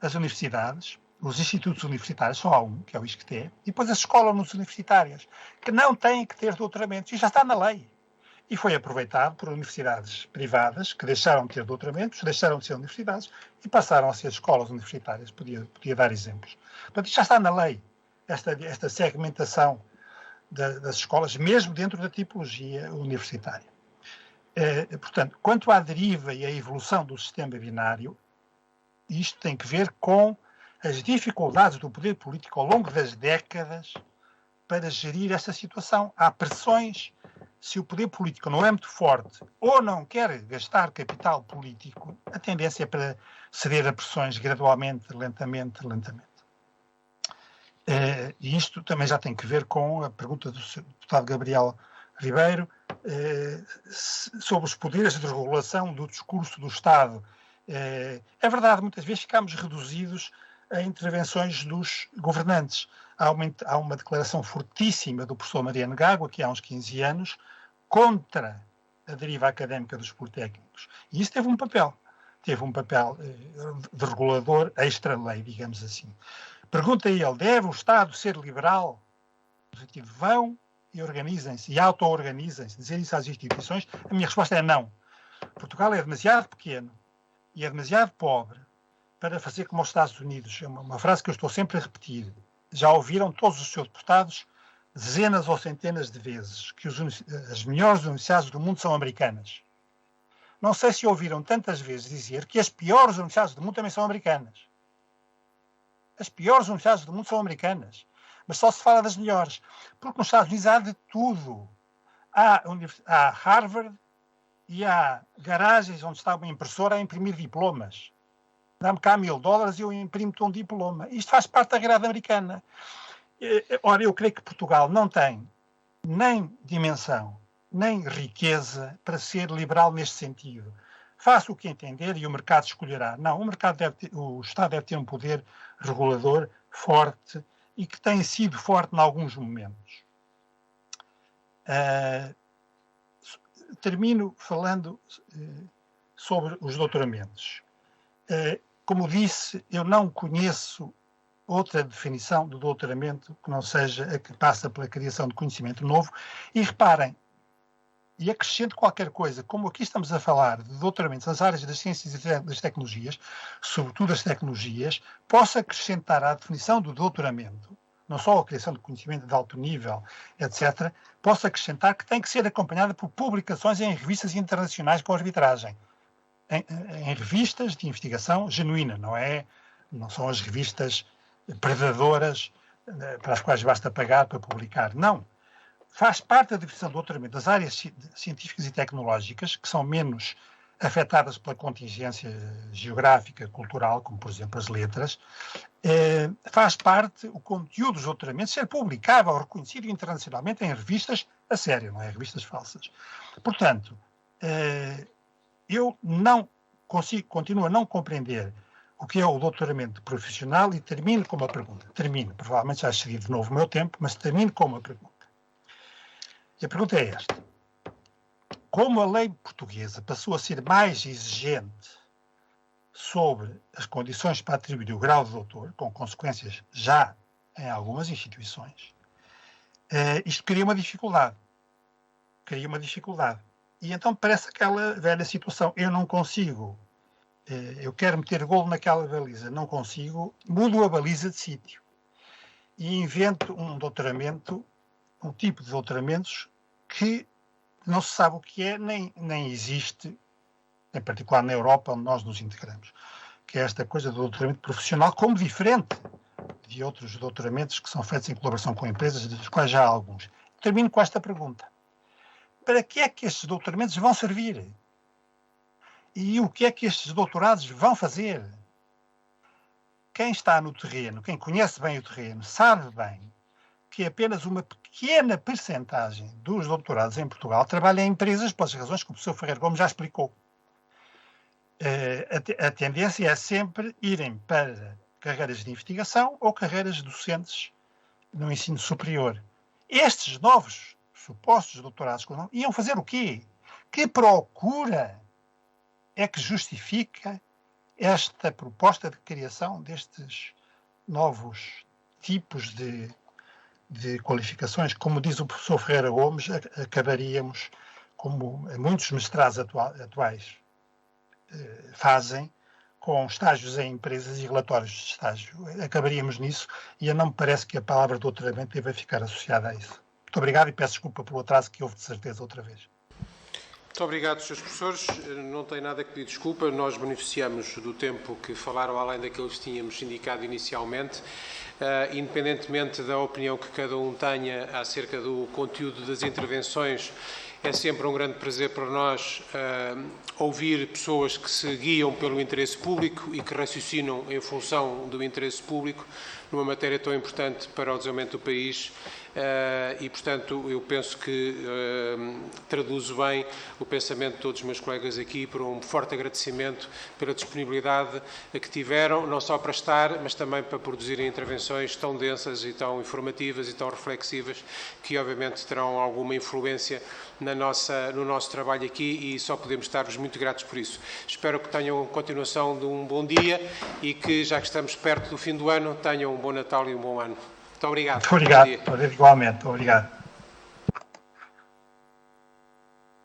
As universidades, os institutos universitários, só há um, que é o ISCTE, e depois as escolas universitárias, que não têm que ter doutoramentos. E já está na lei. E foi aproveitado por universidades privadas que deixaram de ter doutoramentos, deixaram de ser universidades e passaram a ser escolas universitárias. Podia dar exemplos. Portanto, isto já está na lei, esta segmentação das escolas, mesmo dentro da tipologia universitária. Portanto, quanto à deriva e à evolução do sistema binário, isto tem que ver com as dificuldades do poder político ao longo das décadas para gerir esta situação. Há pressões. Se o poder político não é muito forte ou não quer gastar capital político, a tendência é para ceder a pressões gradualmente, lentamente. E isto também já tem que ver com a pergunta do deputado Gabriel Ribeiro sobre os poderes de regulação do discurso do Estado. É verdade, muitas vezes ficamos reduzidos a intervenções dos governantes. Há uma declaração fortíssima do professor Mariano Gago, aqui há uns 15 anos, contra a deriva académica dos politécnicos. E isso teve um papel de regulador extra-lei, digamos assim. Pergunta ele, deve o Estado ser liberal? Vão e organizem-se, e auto-organizem-se, dizer isso às instituições? A minha resposta é não. Portugal é demasiado pequeno e é demasiado pobre para fazer como os Estados Unidos. É uma frase que eu estou sempre a repetir. Já ouviram todos os seus deputados dezenas ou centenas de vezes que as melhores universidades do mundo são americanas. Não sei se ouviram tantas vezes dizer que as piores universidades do mundo também são americanas. As piores universidades do mundo são americanas. Mas só se fala das melhores. Porque nos Estados Unidos há de tudo. Há Harvard e há garagens onde está uma impressora a imprimir diplomas. Dá-me cá $1000 e eu imprimo-te um diploma. Isto faz parte da grade americana. Ora, eu creio que Portugal não tem nem dimensão, nem riqueza para ser liberal neste sentido. Faça o que entender e o mercado escolherá. Não, o Estado deve ter um poder regulador forte e que tem sido forte em alguns momentos. Termino falando sobre os doutoramentos. Como disse, eu não conheço outra definição do doutoramento que não seja a que passa pela criação de conhecimento novo. E reparem, e acrescento qualquer coisa, como aqui estamos a falar de doutoramentos nas áreas das ciências e das tecnologias, sobretudo as tecnologias, posso acrescentar à definição do doutoramento, não só a criação de conhecimento de alto nível, etc., posso acrescentar que tem que ser acompanhada por publicações em revistas internacionais com arbitragem. Em revistas de investigação genuína, não são as revistas predadoras para as quais basta pagar para publicar. Não. Faz parte da definição do doutoramento das áreas científicas e tecnológicas, que são menos afetadas pela contingência geográfica, cultural, como, por exemplo, as letras. Faz parte o conteúdo dos doutoramentos ser publicável, reconhecido internacionalmente em revistas a sério, não é? Revistas falsas. Portanto, eu não consigo, continuo a não compreender o que é o doutoramento profissional e termino com uma pergunta. Provavelmente já excedi de novo o meu tempo, mas termino com uma pergunta. E a pergunta é esta. Como a lei portuguesa passou a ser mais exigente sobre as condições para atribuir o grau de doutor, com consequências já em algumas instituições, isto cria uma dificuldade. E então parece aquela velha situação. Eu não consigo, eu quero meter golo naquela baliza, não consigo, mudo a baliza de sítio e invento um doutoramento, um tipo de doutoramentos que não se sabe o que é, nem existe, em particular na Europa, onde nós nos integramos, que é esta coisa do doutoramento profissional, como diferente de outros doutoramentos que são feitos em colaboração com empresas, dos quais já há alguns. Termino com esta pergunta. Para que é que estes doutoramentos vão servir? E o que é que estes doutorados vão fazer? Quem está no terreno, quem conhece bem o terreno, sabe bem que apenas uma pequena percentagem dos doutorados em Portugal trabalha em empresas, pelas razões que o professor Ferreira Gomes já explicou. A tendência é sempre irem para carreiras de investigação ou carreiras docentes no ensino superior. Estes novos supostos doutorados iam fazer o quê? Que procura é que justifica esta proposta de criação destes novos tipos de qualificações? Como diz o professor Ferreira Gomes, acabaríamos, como muitos mestrados atuais fazem, com estágios em empresas e relatórios de estágio. Acabaríamos nisso e não me parece que a palavra doutoramento deva ficar associada a isso. Muito obrigado e peço desculpa pelo atraso que houve de certeza outra vez. Muito obrigado, Srs. Professores. Não tem nada que pedir desculpa. Nós beneficiamos do tempo que falaram, além daqueles que tínhamos indicado inicialmente. Independentemente da opinião que cada um tenha acerca do conteúdo das intervenções, é sempre um grande prazer para nós ouvir pessoas que se guiam pelo interesse público e que raciocinam em função do interesse público numa matéria tão importante para o desenvolvimento do país. E, portanto, eu penso que traduzo bem o pensamento de todos os meus colegas aqui por um forte agradecimento pela disponibilidade que tiveram, não só para estar, mas também para produzirem intervenções tão densas e tão informativas e tão reflexivas que, obviamente, terão alguma influência no nosso trabalho aqui e só podemos estar-vos muito gratos por isso. Espero que tenham continuação de um bom dia e que, já que estamos perto do fim do ano, tenham um bom Natal e um bom ano. Muito obrigado. Muito obrigado. Igualmente. Obrigado.